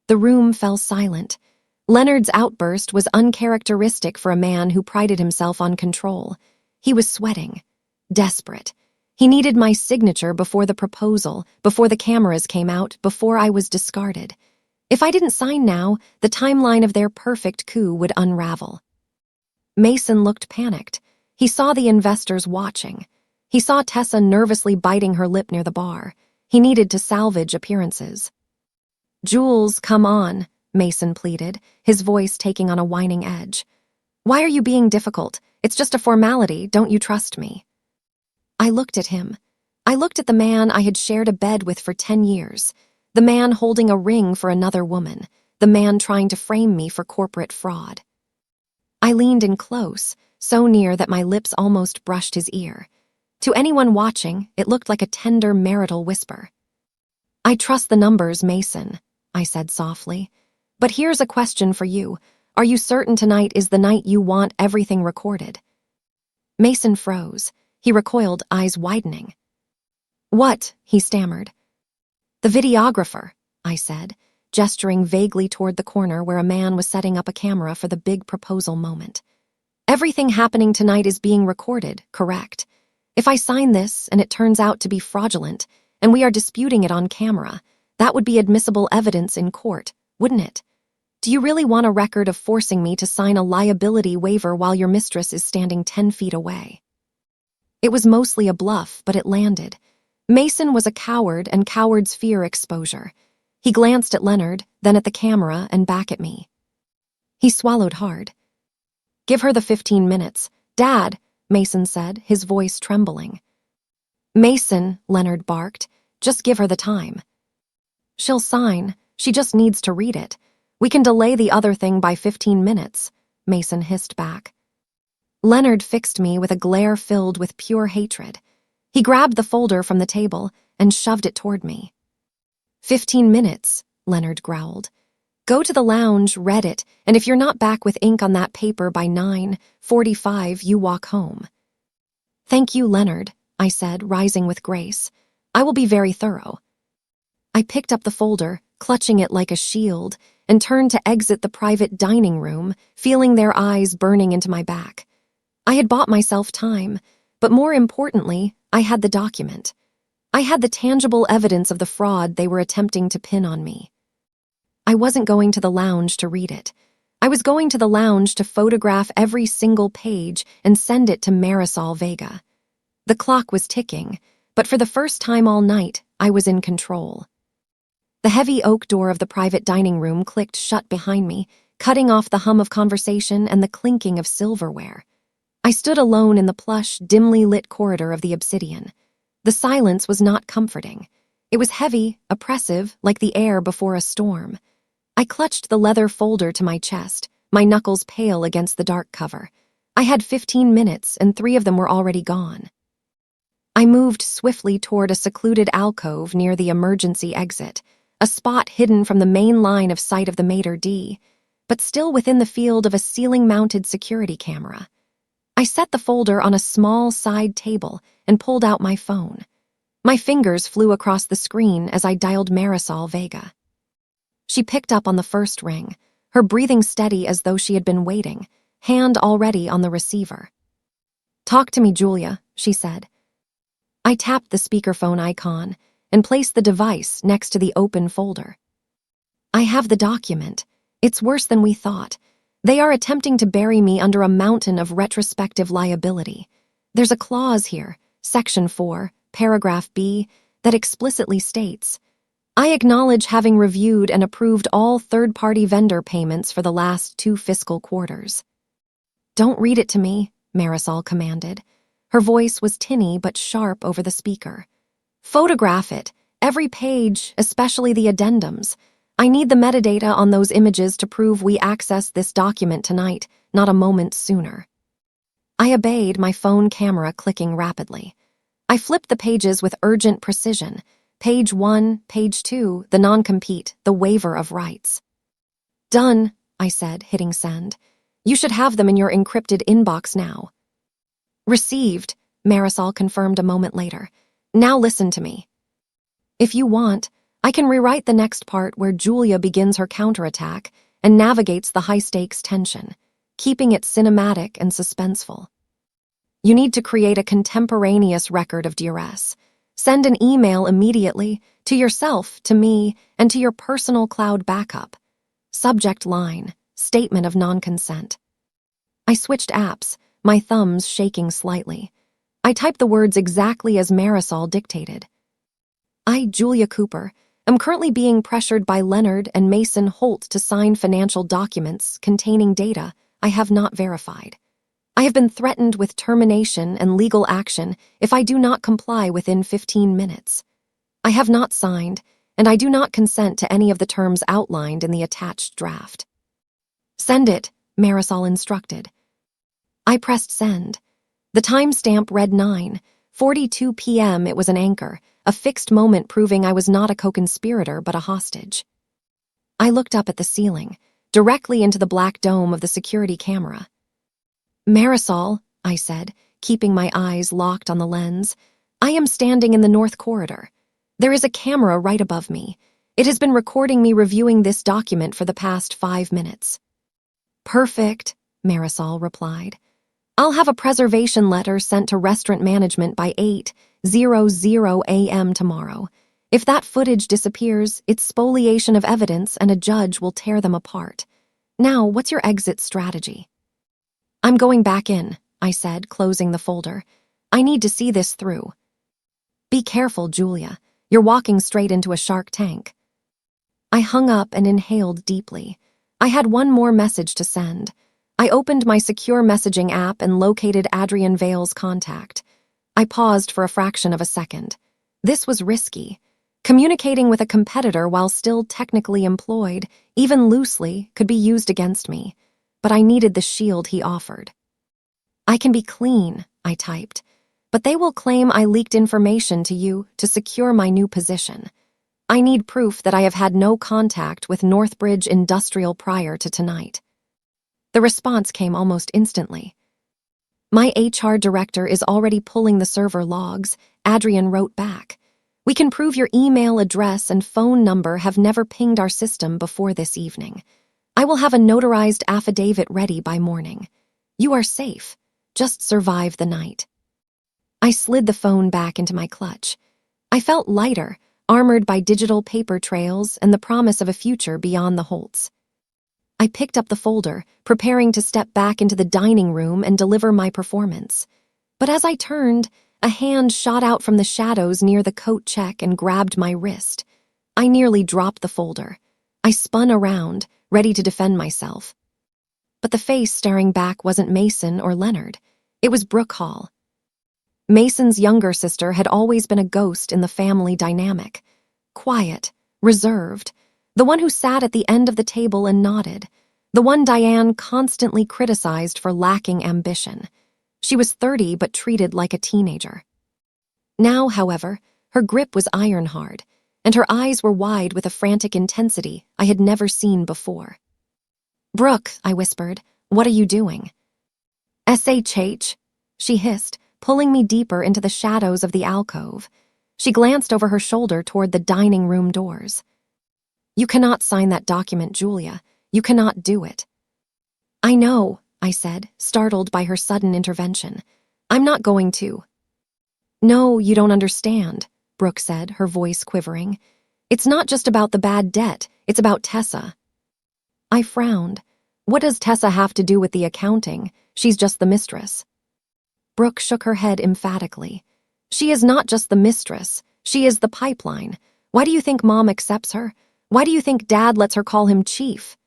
The room fell silent. Leonard's outburst was uncharacteristic for a man who prided himself on control. He was sweating. Desperate. He needed my signature before the proposal, before the cameras came out, before I was discarded. If I didn't sign now, the timeline of their perfect coup would unravel. Mason looked panicked. He saw the investors watching. He saw Tessa nervously biting her lip near the bar. He needed to salvage appearances. "Jules, come on," Mason pleaded, his voice taking on a whining edge. "Why are you being difficult? It's just a formality. Don't you trust me?" I looked at him. I looked at the man I had shared a bed with for 10 years, the man holding a ring for another woman, the man trying to frame me for corporate fraud. I leaned in close, so near that my lips almost brushed his ear. To anyone watching, it looked like a tender marital whisper. "I trust the numbers, Mason," I said softly. "But here's a question for you. Are you certain tonight is the night you want everything recorded?" Mason froze. He recoiled, eyes widening. "What?" he stammered. "The videographer," I said, gesturing vaguely toward the corner where a man was setting up a camera for the big proposal moment. "Everything happening tonight is being recorded, correct? If I sign this and it turns out to be fraudulent, and we are disputing it on camera, that would be admissible evidence in court, wouldn't it? Do you really want a record of forcing me to sign a liability waiver while your mistress is standing 10 feet away?" It was mostly a bluff, but it landed. Mason was a coward, and cowards fear exposure. He glanced at Leonard, then at the camera, and back at me. He swallowed hard. "Give her the 15 minutes. Dad," Mason said, his voice trembling. "Mason," Leonard barked, "just give her the time." "She'll sign. She just needs to read it. We can delay the other thing by 15 minutes, Mason hissed back. Leonard fixed me with a glare filled with pure hatred. He grabbed the folder from the table and shoved it toward me. 15 minutes, Leonard growled. Go to the lounge, read it, and if you're not back with ink on that paper by 9:45, you walk home. Thank you, Leonard, I said, rising with grace. I will be very thorough. I picked up the folder, clutching it like a shield, and turned to exit the private dining room, feeling their eyes burning into my back. I had bought myself time, but more importantly, I had the document. I had the tangible evidence of the fraud they were attempting to pin on me. I wasn't going to the lounge to read it. I was going to the lounge to photograph every single page and send it to Marisol Vega. The clock was ticking, but for the first time all night, I was in control. The heavy oak door of the private dining room clicked shut behind me, cutting off the hum of conversation and the clinking of silverware. I stood alone in the plush, dimly lit corridor of the Obsidian. The silence was not comforting. It was heavy, oppressive, like the air before a storm. I clutched the leather folder to my chest, my knuckles pale against the dark cover. I had 15 minutes, and 3 of them were already gone. I moved swiftly toward a secluded alcove near the emergency exit, a spot hidden from the main line of sight of the maitre d', but still within the field of a ceiling-mounted security camera. I set the folder on a small side table and pulled out my phone. My fingers flew across the screen as I dialed Marisol Vega. She picked up on the first ring, her breathing steady as though she had been waiting, hand already on the receiver. "Talk to me, Julia," she said. I tapped the speakerphone icon and placed the device next to the open folder. "I have the document. It's worse than we thought. They are attempting to bury me under a mountain of retrospective liability. There's a clause here, Section 4, Paragraph B, that explicitly states, 'I acknowledge having reviewed and approved all third-party vendor payments for the last 2 fiscal quarters.'" "Don't read it to me," Marisol commanded. Her voice was tinny but sharp over the speaker. "Photograph it, every page, especially the addendums. I need the metadata on those images to prove we accessed this document tonight, not a moment sooner." I obeyed, my phone camera clicking rapidly. I flipped the pages with urgent precision. Page 1, page 2, the non-compete, the waiver of rights. "Done," I said, hitting send. "You should have them in your encrypted inbox now." "Received," Marisol confirmed a moment later. "Now listen to me. If you want, I can rewrite the next part where Julia begins her counterattack and navigates the high-stakes tension, keeping it cinematic and suspenseful. You need to create a contemporaneous record of duress. Send an email immediately, to yourself, to me, and to your personal cloud backup. Subject line, statement of non-consent." I switched apps, my thumbs shaking slightly. I typed the words exactly as Marisol dictated. "I, Julia Cooper, am currently being pressured by Leonard and Mason Holt to sign financial documents containing data I have not verified. I have been threatened with termination and legal action if I do not comply within 15 minutes. I have not signed, and I do not consent to any of the terms outlined in the attached draft." "Send it," Marisol instructed. I pressed send. The timestamp read 9:42 p.m. It was an anchor, a fixed moment proving I was not a co-conspirator but a hostage. I looked up at the ceiling, directly into the black dome of the security camera. "Marisol," I said, keeping my eyes locked on the lens, "I am standing in the north corridor. There is a camera right above me. It has been recording me reviewing this document for the past 5 minutes." "Perfect," Marisol replied. "I'll have a preservation letter sent to restaurant management by 8:00 a.m. tomorrow. If that footage disappears, it's spoliation of evidence and a judge will tear them apart. Now, what's your exit strategy?" "I'm going back in," I said, closing the folder. "I need to see this through." "Be careful, Julia. You're walking straight into a shark tank." I hung up and inhaled deeply. I had one more message to send. I opened my secure messaging app and located Adrian Vale's contact. I paused for a fraction of a second. This was risky. Communicating with a competitor while still technically employed, even loosely, could be used against me. But I needed the shield he offered. "I can be clean," I typed, "but they will claim I leaked information to you to secure my new position. I need proof that I have had no contact with Northbridge Industrial prior to tonight." The response came almost instantly. "My HR director is already pulling the server logs," Adrian wrote back. "We can prove your email address and phone number have never pinged our system before this evening. I will have a notarized affidavit ready by morning. You are safe. Just survive the night." I slid the phone back into my clutch. I felt lighter, armored by digital paper trails and the promise of a future beyond the Holts. I picked up the folder, preparing to step back into the dining room and deliver my performance. But as I turned, a hand shot out from the shadows near the coat check and grabbed my wrist. I nearly dropped the folder. I spun around, ready to defend myself. But the face staring back wasn't Mason or Leonard. It was Brooke Hall. Mason's younger sister had always been a ghost in the family dynamic. Quiet, reserved, the one who sat at the end of the table and nodded, the one Diane constantly criticized for lacking ambition. She was 30 but treated like a teenager. Now, however, her grip was iron-hard, and her eyes were wide with a frantic intensity I had never seen before. "Brooke," I whispered, "what are you doing?" "SHH," she hissed, pulling me deeper into the shadows of the alcove. She glanced over her shoulder toward the dining room doors. "You cannot sign that document, Julia. You cannot do it." "I know," I said, startled by her sudden intervention. "I'm not going to." "No, you don't understand," Brooke said, her voice quivering. "It's not just about the bad debt, it's about Tessa." I frowned. What does Tessa have to do with the accounting? She's just the mistress. Brooke shook her head emphatically. "She is not just the mistress. She is the pipeline. Why do you think Mom accepts her? Why do you think Dad lets her call him Chief?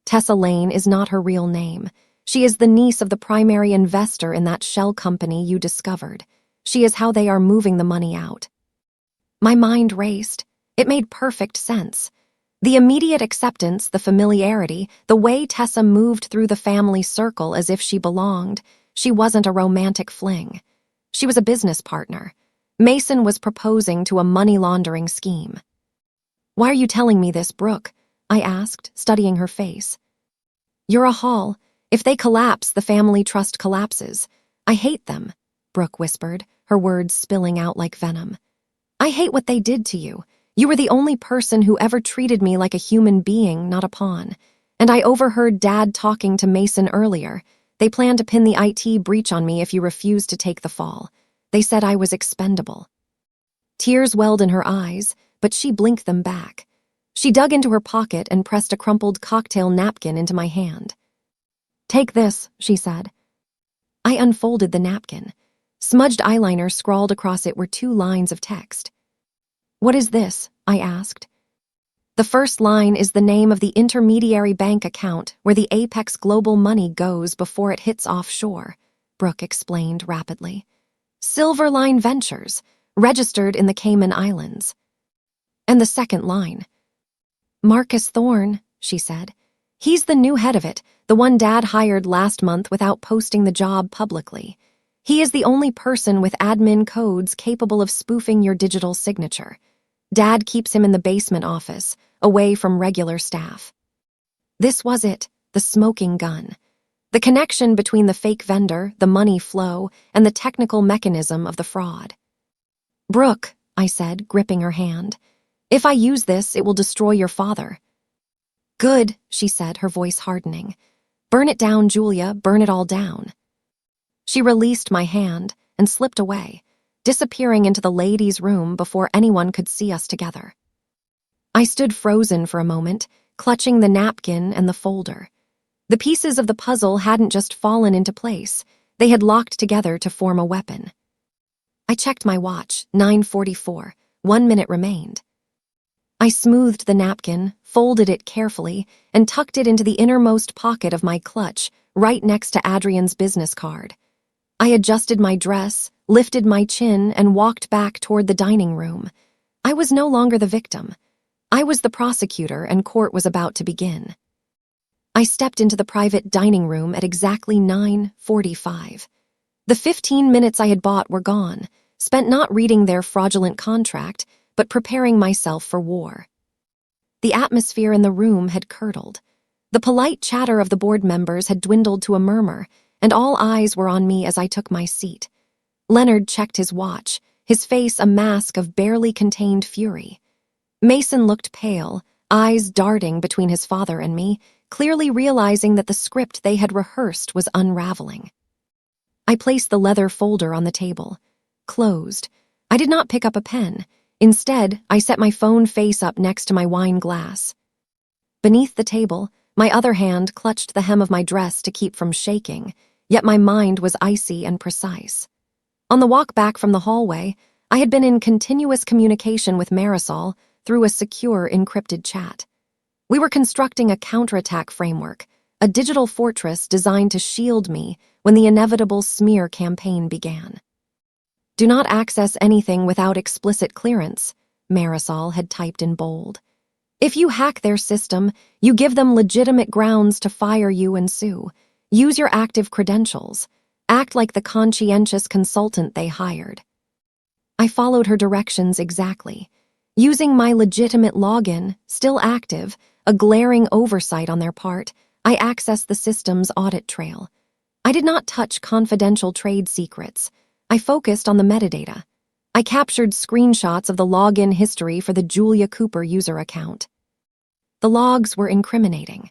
Tessa Lane is not her real name. She is the niece of the primary investor in that shell company you discovered. She is how they are moving the money out." My mind raced. It made perfect sense. The immediate acceptance, the familiarity, the way Tessa moved through the family circle as if she belonged. She wasn't a romantic fling. She was a business partner. Mason was proposing to a money-laundering scheme. "Why are you telling me this, Brooke?" I asked, studying her face. "You're a Hall. If they collapse, the family trust collapses. I hate them," Brooke whispered, her words spilling out like venom. "I hate what they did to you. You were the only person who ever treated me like a human being, not a pawn. And I overheard Dad talking to Mason earlier. They planned to pin the IT breach on me if you refused to take the fall. They said I was expendable." Tears welled in her eyes, but she blinked them back. She dug into her pocket and pressed a crumpled cocktail napkin into my hand. "Take this," she said. I unfolded the napkin. Smudged eyeliner scrawled across it were 2 lines of text. "What is this?" I asked. "The first line is the name of the intermediary bank account where the Apex Global money goes before it hits offshore," Brooke explained rapidly. "Silverline Ventures, registered in the Cayman Islands." "And the second line." "Marcus Thorne," she said. "He's the new head of it, the one Dad hired last month without posting the job publicly. He is the only person with admin codes capable of spoofing your digital signature. Dad keeps him in the basement office, away from regular staff." This was it, the smoking gun. The connection between the fake vendor, the money flow, and the technical mechanism of the fraud. "Brooke," I said, gripping her hand, "if I use this, it will destroy your father." "Good," she said, her voice hardening. "Burn it down, Julia, burn it all down." She released my hand and slipped away, disappearing into the ladies' room before anyone could see us together. I stood frozen for a moment, clutching the napkin and the folder. The pieces of the puzzle hadn't just fallen into place, they had locked together to form a weapon. I checked my watch, 9:44, 1 minute remained. I smoothed the napkin, folded it carefully, and tucked it into the innermost pocket of my clutch, right next to Adrian's business card. I adjusted my dress, lifted my chin, and walked back toward the dining room. I was no longer the victim. I was the prosecutor, and court was about to begin. I stepped into the private dining room at exactly 9:45. The 15 minutes I had bought were gone, spent not reading their fraudulent contract, but preparing myself for war. The atmosphere in the room had curdled. The polite chatter of the board members had dwindled to a murmur, and all eyes were on me as I took my seat. Leonard checked his watch, his face a mask of barely contained fury. Mason looked pale, eyes darting between his father and me, clearly realizing that the script they had rehearsed was unraveling. I placed the leather folder on the table. Closed. I did not pick up a pen. Instead, I set my phone face up next to my wine glass. Beneath the table, my other hand clutched the hem of my dress to keep from shaking, yet my mind was icy and precise. On the walk back from the hallway, I had been in continuous communication with Marisol through a secure, encrypted chat. We were constructing a counterattack framework, a digital fortress designed to shield me when the inevitable smear campaign began. "Do not access anything without explicit clearance," Marisol had typed in bold. "If you hack their system, you give them legitimate grounds to fire you and sue. Use your active credentials. Act like the conscientious consultant they hired." I followed her directions exactly. Using my legitimate login, still active, a glaring oversight on their part, I accessed the system's audit trail. I did not touch confidential trade secrets. I focused on the metadata. I captured screenshots of the login history for the Julia Cooper user account. The logs were incriminating.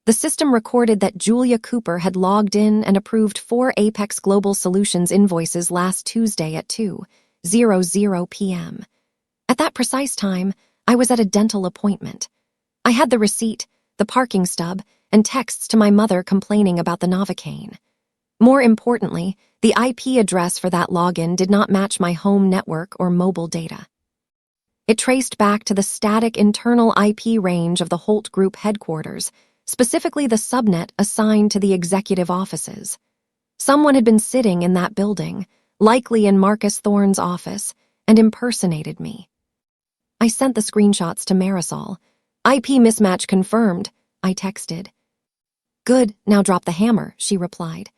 The system recorded that Julia Cooper had logged in and approved 4 Apex Global Solutions invoices last Tuesday at 2:00 p.m. At that precise time, I was at a dental appointment. I had the receipt, the parking stub, and texts to my mother complaining about the Novocaine. More importantly, the IP address for that login did not match my home network or mobile data. It traced back to the static internal IP range of the Holt Group headquarters, specifically the subnet assigned to the executive offices. Someone had been sitting in that building, likely in Marcus Thorne's office, and impersonated me. I sent the screenshots to Marisol. "IP mismatch confirmed," I texted. "Good, now drop the hammer," she replied.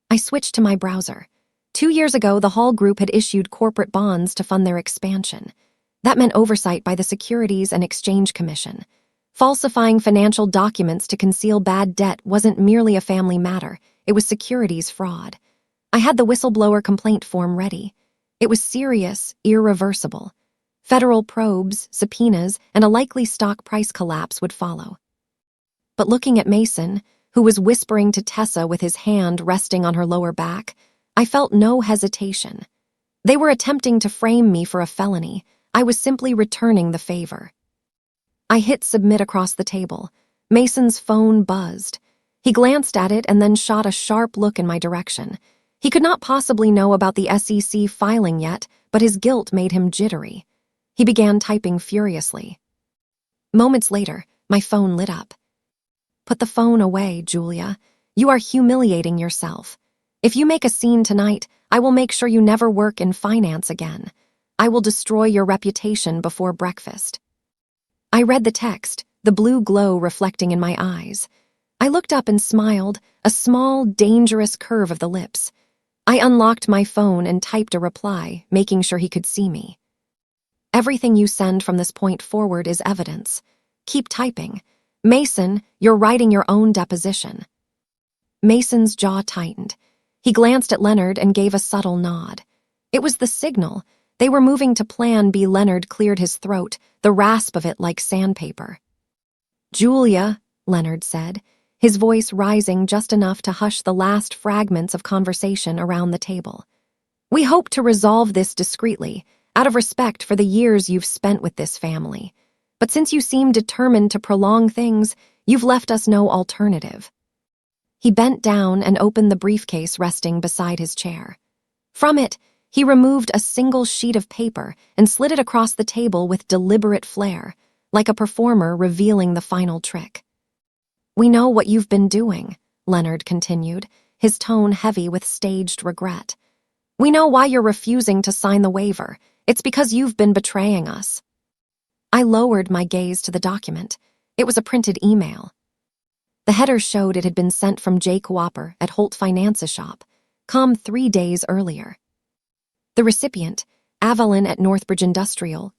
I switched to my browser. 2 years ago, the Hall Group had issued corporate bonds to fund their expansion. That meant oversight by the Securities and Exchange Commission. Falsifying financial documents to conceal bad debt wasn't merely a family matter, it was securities fraud. I had the whistleblower complaint form ready. It was serious, irreversible. Federal probes, subpoenas, and a likely stock price collapse would follow. But looking at Mason, who was whispering to Tessa with his hand resting on her lower back, I felt no hesitation. They were attempting to frame me for a felony. I was simply returning the favor. I hit submit across the table. Mason's phone buzzed. He glanced at it and then shot a sharp look in my direction. He could not possibly know about the SEC filing yet, but his guilt made him jittery. He began typing furiously. Moments later, my phone lit up. "Put the phone away, Julia. You are humiliating yourself. If you make a scene tonight, I will make sure you never work in finance again. I will destroy your reputation before breakfast." I read the text, the blue glow reflecting in my eyes. I looked up and smiled, a small, dangerous curve of the lips. I unlocked my phone and typed a reply, making sure he could see me. "Everything you send from this point forward is evidence. Keep typing. Mason, you're writing your own deposition." Mason's jaw tightened. He glanced at Leonard and gave a subtle nod. It was the signal. They were moving to Plan B. Leonard cleared his throat, the rasp of it like sandpaper. "Julia," Leonard said, his voice rising just enough to hush the last fragments of conversation around the table. "We hope to resolve this discreetly, out of respect for the years you've spent with this family. But since you seem determined to prolong things, you've left us no alternative." He bent down and opened the briefcase resting beside his chair. From it, he removed a single sheet of paper and slid it across the table with deliberate flair, like a performer revealing the final trick. "We know what you've been doing," Leonard continued, his tone heavy with staged regret. "We know why you're refusing to sign the waiver. It's because you've been betraying us." I lowered my gaze to the document. It was a printed email. The header showed it had been sent from Jake Whopper at Holt Finance's shop, 3 days earlier. The recipient, Avalon at Northbridge Industrial,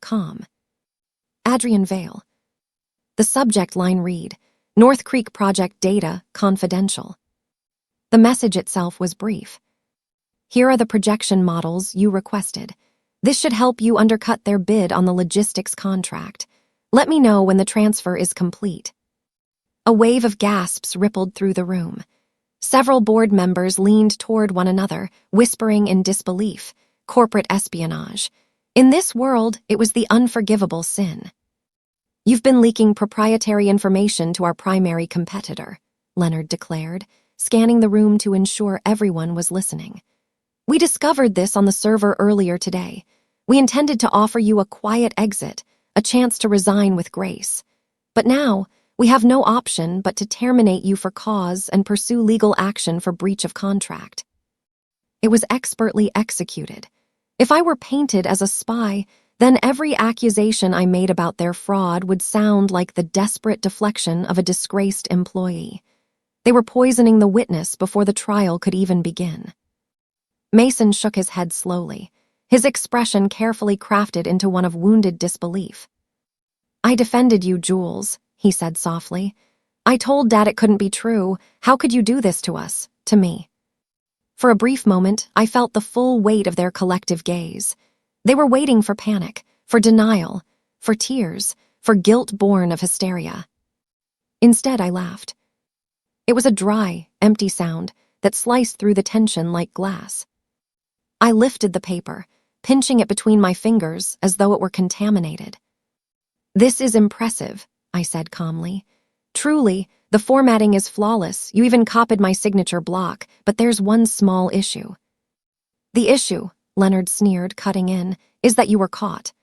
Adrian Vale. The subject line read, "North Creek Project Data, Confidential." The message itself was brief. "Here are the projection models you requested. This should help you undercut their bid on the logistics contract. Let me know when the transfer is complete." A wave of gasps rippled through the room. Several board members leaned toward one another, whispering in disbelief. Corporate espionage. In this world, it was the unforgivable sin. "You've been leaking proprietary information to our primary competitor," Leonard declared, scanning the room to ensure everyone was listening. "We discovered this on the server earlier today. We intended to offer you a quiet exit, a chance to resign with grace. But now, we have no option but to terminate you for cause and pursue legal action for breach of contract." It was expertly executed. If I were painted as a spy, then every accusation I made about their fraud would sound like the desperate deflection of a disgraced employee. They were poisoning the witness before the trial could even begin. Mason shook his head slowly, his expression carefully crafted into one of wounded disbelief. "I defended you, Jules," he said softly. "I told Dad it couldn't be true. How could you do this to us, to me?" For a brief moment, I felt the full weight of their collective gaze. They were waiting for panic, for denial, for tears, for guilt born of hysteria. Instead, I laughed. It was a dry, empty sound that sliced through the tension like glass. I lifted the paper, pinching it between my fingers as though it were contaminated. "This is impressive," I said calmly. "Truly, the formatting is flawless. You even copied my signature block, but there's one small issue." "The issue," Leonard sneered, cutting in, "is that you were caught."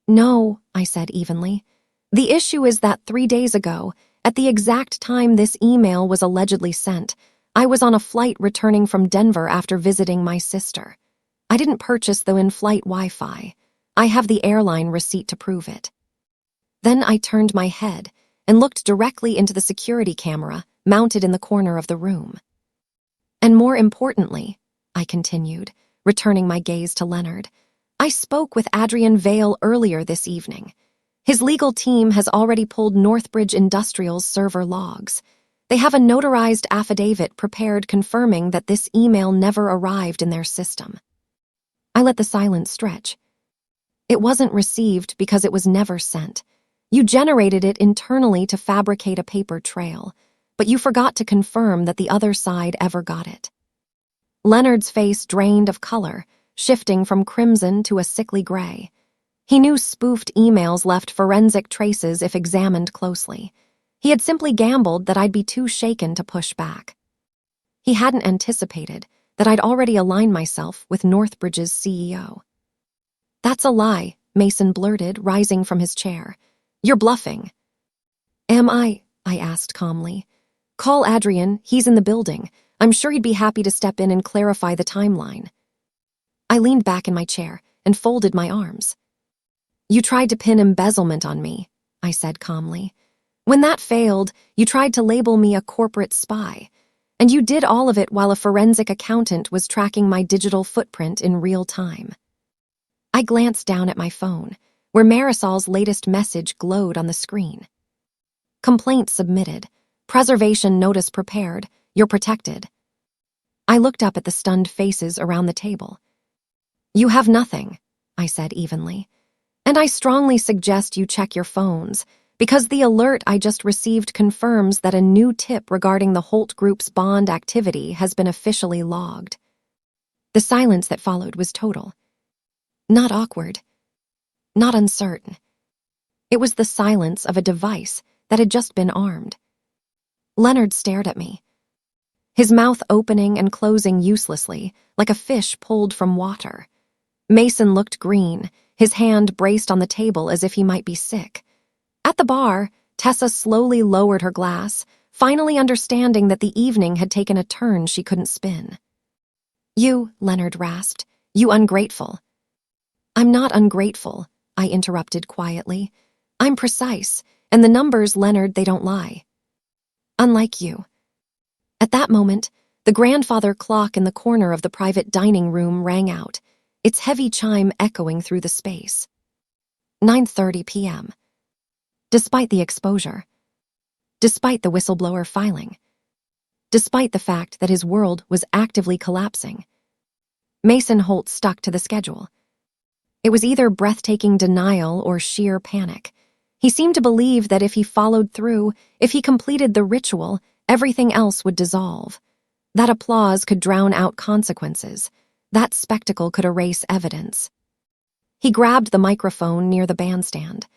"No," I said evenly. "The issue is that 3 days ago, at the exact time this email was allegedly sent, I was on a flight returning from Denver after visiting my sister. I didn't purchase the in-flight Wi-Fi. I have the airline receipt to prove it." Then I turned my head and looked directly into the security camera mounted in the corner of the room. "And more importantly," I continued, returning my gaze to Leonard, "I spoke with Adrian Vale earlier this evening. His legal team has already pulled Northbridge Industrial's server logs. They have a notarized affidavit prepared confirming that this email never arrived in their system." I let the silence stretch. "It wasn't received because it was never sent. You generated it internally to fabricate a paper trail, but you forgot to confirm that the other side ever got it." Leonard's face drained of color, shifting from crimson to a sickly gray. He knew spoofed emails left forensic traces if examined closely. He had simply gambled that I'd be too shaken to push back. He hadn't anticipated that I'd already aligned myself with Northbridge's CEO. "That's a lie," Mason blurted, rising from his chair. "You're bluffing." "Am I?" I asked calmly. "Call Adrian, he's in the building. I'm sure he'd be happy to step in and clarify the timeline." I leaned back in my chair and folded my arms. "You tried to pin embezzlement on me," I said calmly. "When that failed, you tried to label me a corporate spy. And you did all of it while a forensic accountant was tracking my digital footprint in real time." I glanced down at my phone, where Marisol's latest message glowed on the screen. "Complaint submitted. Preservation notice prepared. You're protected." I looked up at the stunned faces around the table. "You have nothing," I said evenly. "And I strongly suggest you check your phones, because the alert I just received confirms that a new tip regarding the Holt Group's bond activity has been officially logged." The silence that followed was total. Not awkward. Not uncertain. It was the silence of a device that had just been armed. Leonard stared at me, his mouth opening and closing uselessly, like a fish pulled from water. Mason looked green, his hand braced on the table as if he might be sick. At the bar, Tessa slowly lowered her glass, finally understanding that the evening had taken a turn she couldn't spin. "You," Leonard rasped, "you ungrateful." "I'm not ungrateful," I interrupted quietly. "I'm precise, and the numbers, Leonard, they don't lie. Unlike you." At that moment, the grandfather clock in the corner of the private dining room rang out, its heavy chime echoing through the space. 9:30 p.m. Despite the exposure, despite the whistleblower filing, despite the fact that his world was actively collapsing, Mason Holt stuck to the schedule. It was either breathtaking denial or sheer panic. He seemed to believe that if he followed through, if he completed the ritual, everything else would dissolve. That applause could drown out consequences. That spectacle could erase evidence. He grabbed the microphone near the bandstand.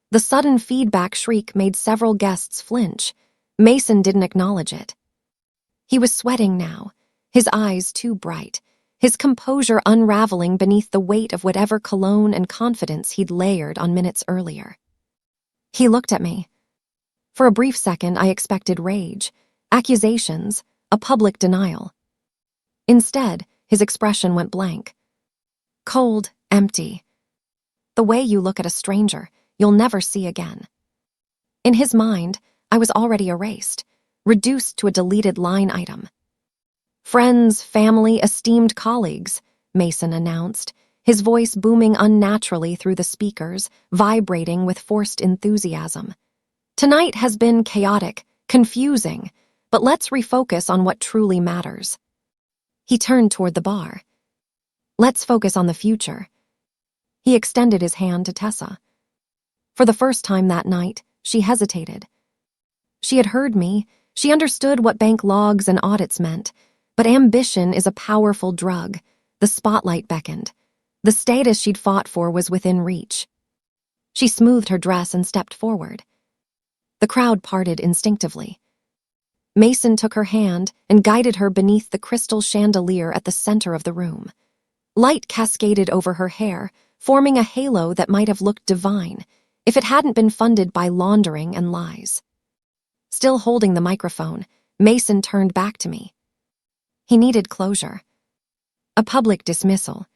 The sudden feedback shriek made several guests flinch. Mason didn't acknowledge it. He was sweating now, his eyes too bright, his composure unraveling beneath the weight of whatever cologne and confidence he'd layered on minutes earlier. He looked at me. For a brief second, I expected rage, accusations, a public denial. Instead, his expression went blank. Cold, empty. The way you look at a stranger you'll never see again. In his mind, I was already erased, reduced to a deleted line item. Friends, family, esteemed colleagues, Mason announced, his voice booming unnaturally through the speakers, vibrating with forced enthusiasm. Tonight has been chaotic, confusing, but let's refocus on what truly matters. He turned toward the bar. Let's focus on the future. He extended his hand to Tessa. For the first time that night, she hesitated. She had heard me, she understood what bank logs and audits meant, but ambition is a powerful drug. The spotlight beckoned. The status she'd fought for was within reach. She smoothed her dress and stepped forward. The crowd parted instinctively. Mason took her hand and guided her beneath the crystal chandelier at the center of the room. Light cascaded over her hair, forming a halo that might have looked divine if it hadn't been funded by laundering and lies. Still holding the microphone, Mason turned back to me. He needed closure. A public dismissal.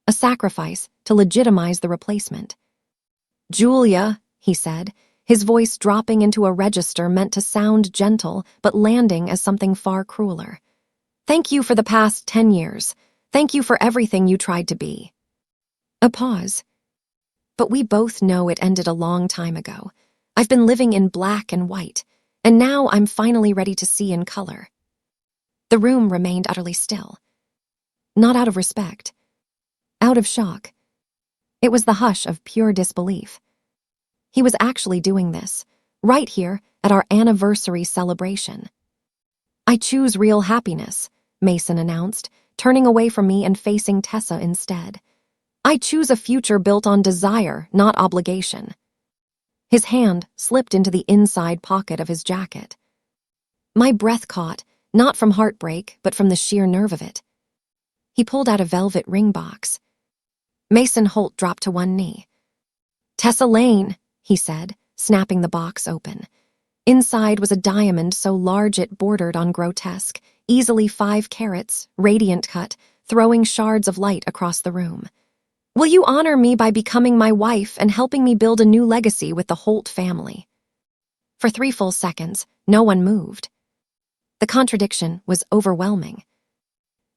A sacrifice to legitimize the replacement. Julia, he said, his voice dropping into a register meant to sound gentle but landing as something far crueler. Thank you for the past 10 years. Thank you for everything you tried to be. A pause. But we both know it ended a long time ago. I've been living in black and white, and now I'm finally ready to see in color. The room remained utterly still. Not out of respect. Out of shock. It was the hush of pure disbelief. He was actually doing this, right here at our anniversary celebration. I choose real happiness, Mason announced, turning away from me and facing Tessa instead. I choose a future built on desire, not obligation. His hand slipped into the inside pocket of his jacket. My breath caught, not from heartbreak, but from the sheer nerve of it. He pulled out a velvet ring box. Mason Holt dropped to one knee. Tessa Lane, he said, snapping the box open. Inside was a diamond so large it bordered on grotesque, easily 5 carats, radiant cut, throwing shards of light across the room. Will you honor me by becoming my wife and helping me build a new legacy with the Holt family? For 3 full seconds, no one moved. The contradiction was overwhelming.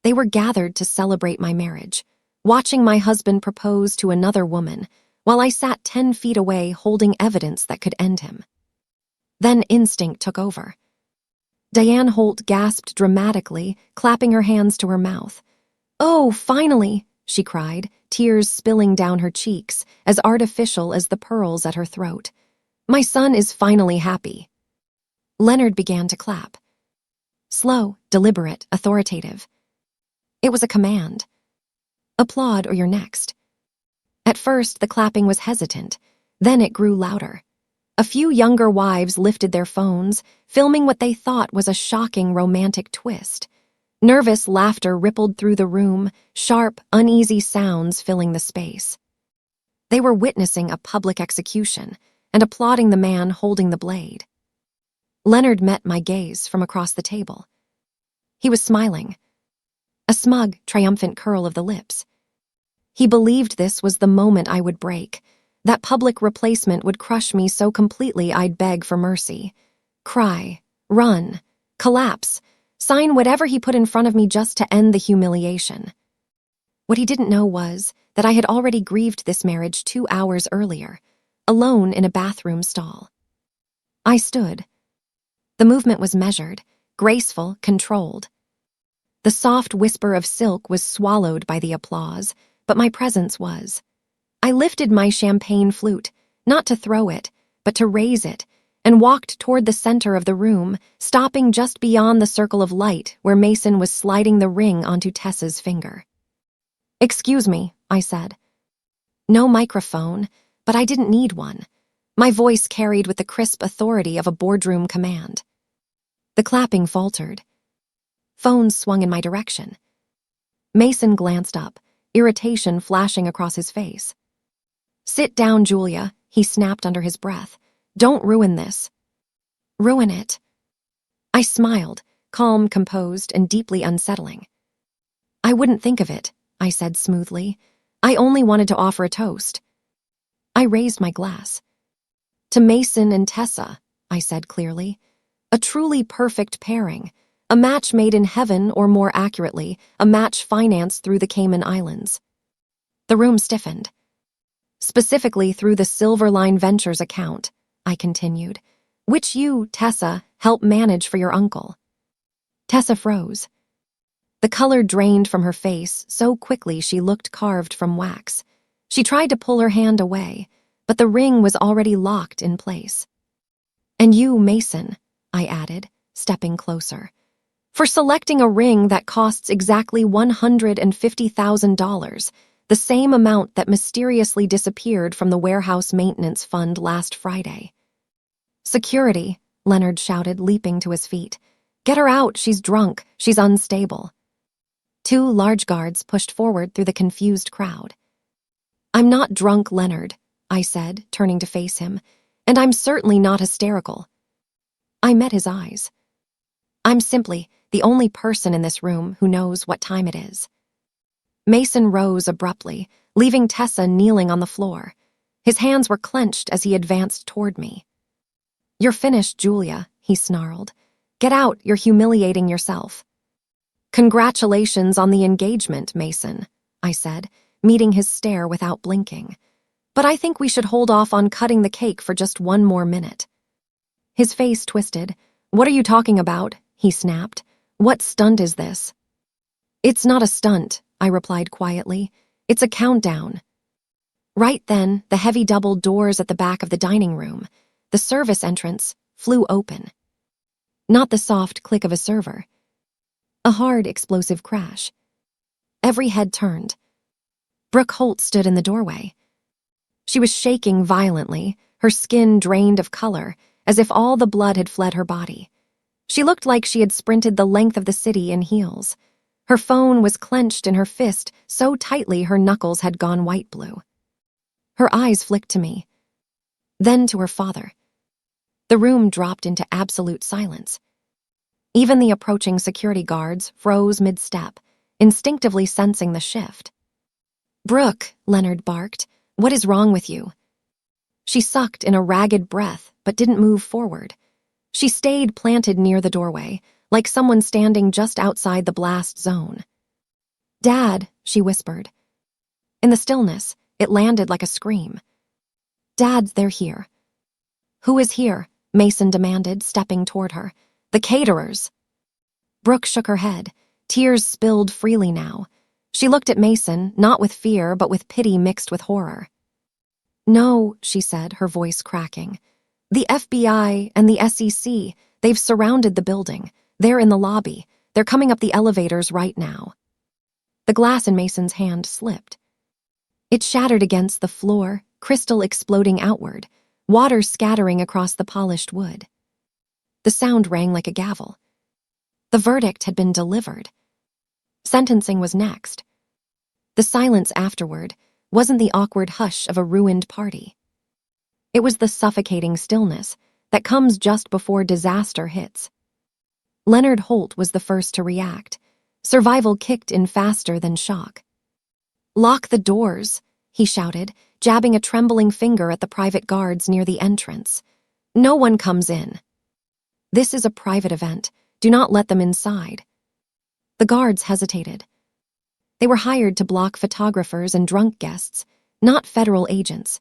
They were gathered to celebrate my marriage, watching my husband propose to another woman, while I sat 10 feet away holding evidence that could end him. Then instinct took over. Diane Holt gasped dramatically, clapping her hands to her mouth. Oh, finally, she cried, tears spilling down her cheeks, as artificial as the pearls at her throat. My son is finally happy. Leonard began to clap. Slow, deliberate, authoritative. It was a command. Applaud or you're next. At first, the clapping was hesitant. Then it grew louder. A few younger wives lifted their phones, filming what they thought was a shocking romantic twist. Nervous laughter rippled through the room, sharp, uneasy sounds filling the space. They were witnessing a public execution and applauding the man holding the blade. Leonard met my gaze from across the table. He was smiling. A smug, triumphant curl of the lips. He believed this was the moment I would break. That public replacement would crush me so completely I'd beg for mercy. Cry, run, collapse, sign whatever he put in front of me just to end the humiliation. What he didn't know was that I had already grieved this marriage 2 hours earlier, alone in a bathroom stall. I stood. The movement was measured, graceful, controlled. The soft whisper of silk was swallowed by the applause, but my presence was. I lifted my champagne flute, not to throw it, but to raise it, and walked toward the center of the room, stopping just beyond the circle of light where Mason was sliding the ring onto Tessa's finger. Excuse me, I said. No microphone, but I didn't need one. My voice carried with the crisp authority of a boardroom command. The clapping faltered. Phones swung in my direction. Mason glanced up, irritation flashing across his face. "Sit down, Julia," he snapped under his breath. "Don't ruin this." "Ruin it?" I smiled, calm, composed, and deeply unsettling. "I wouldn't think of it," I said smoothly. "I only wanted to offer a toast." I raised my glass. "To Mason and Tessa," I said clearly. "A truly perfect pairing. A match made in heaven, or more accurately, a match financed through the Cayman Islands." The room stiffened. "Specifically through the Silverline Ventures account," I continued, "which you, Tessa, help manage for your uncle." Tessa froze. The color drained from her face so quickly she looked carved from wax. She tried to pull her hand away, but the ring was already locked in place. "And you, Mason," I added, stepping closer, "for selecting a ring that costs exactly $150,000, the same amount that mysteriously disappeared from the warehouse maintenance fund last Friday." "Security," Leonard shouted, leaping to his feet. "Get her out, she's drunk, she's unstable." Two large guards pushed forward through the confused crowd. "I'm not drunk, Leonard," I said, turning to face him, "and I'm certainly not hysterical." I met his eyes. "I'm simply the only person in this room who knows what time it is." Mason rose abruptly, leaving Tessa kneeling on the floor. His hands were clenched as he advanced toward me. "You're finished, Julia," he snarled. "Get out, you're humiliating yourself." "Congratulations on the engagement, Mason," I said, meeting his stare without blinking. "But I think we should hold off on cutting the cake for just one more minute." His face twisted. "What are you talking about?" he snapped. "What stunt is this?" "It's not a stunt," I replied quietly. "It's a countdown." Right then, the heavy double doors at the back of the dining room, the service entrance, flew open. Not the soft click of a server. A hard, explosive crash. Every head turned. Brooke Holt stood in the doorway. She was shaking violently, her skin drained of color, as if all the blood had fled her body. She looked like she had sprinted the length of the city in heels. Her phone was clenched in her fist so tightly her knuckles had gone white-blue. Her eyes flicked to me, then to her father. The room dropped into absolute silence. Even the approaching security guards froze mid-step, instinctively sensing the shift. "Brooke," Leonard barked, "what is wrong with you?" She sucked in a ragged breath, but didn't move forward. She stayed planted near the doorway, like someone standing just outside the blast zone. "Dad," she whispered. In the stillness, it landed like a scream. "Dad, they're here." "Who is here?" Mason demanded, stepping toward her. "The caterers." Brooke shook her head. Tears spilled freely now. She looked at Mason, not with fear, but with pity mixed with horror. "No," she said, her voice cracking. "The FBI and the SEC, they've surrounded the building. They're in the lobby. They're coming up the elevators right now." The glass in Mason's hand slipped. It shattered against the floor, crystal exploding outward, water scattering across the polished wood. The sound rang like a gavel. The verdict had been delivered. Sentencing was next. The silence afterward wasn't the awkward hush of a ruined party. It was the suffocating stillness that comes just before disaster hits. Leonard Holt was the first to react. Survival kicked in faster than shock. "Lock the doors," he shouted, jabbing a trembling finger at the private guards near the entrance. "No one comes in. This is a private event. Do not let them inside." The guards hesitated. They were hired to block photographers and drunk guests, not federal agents.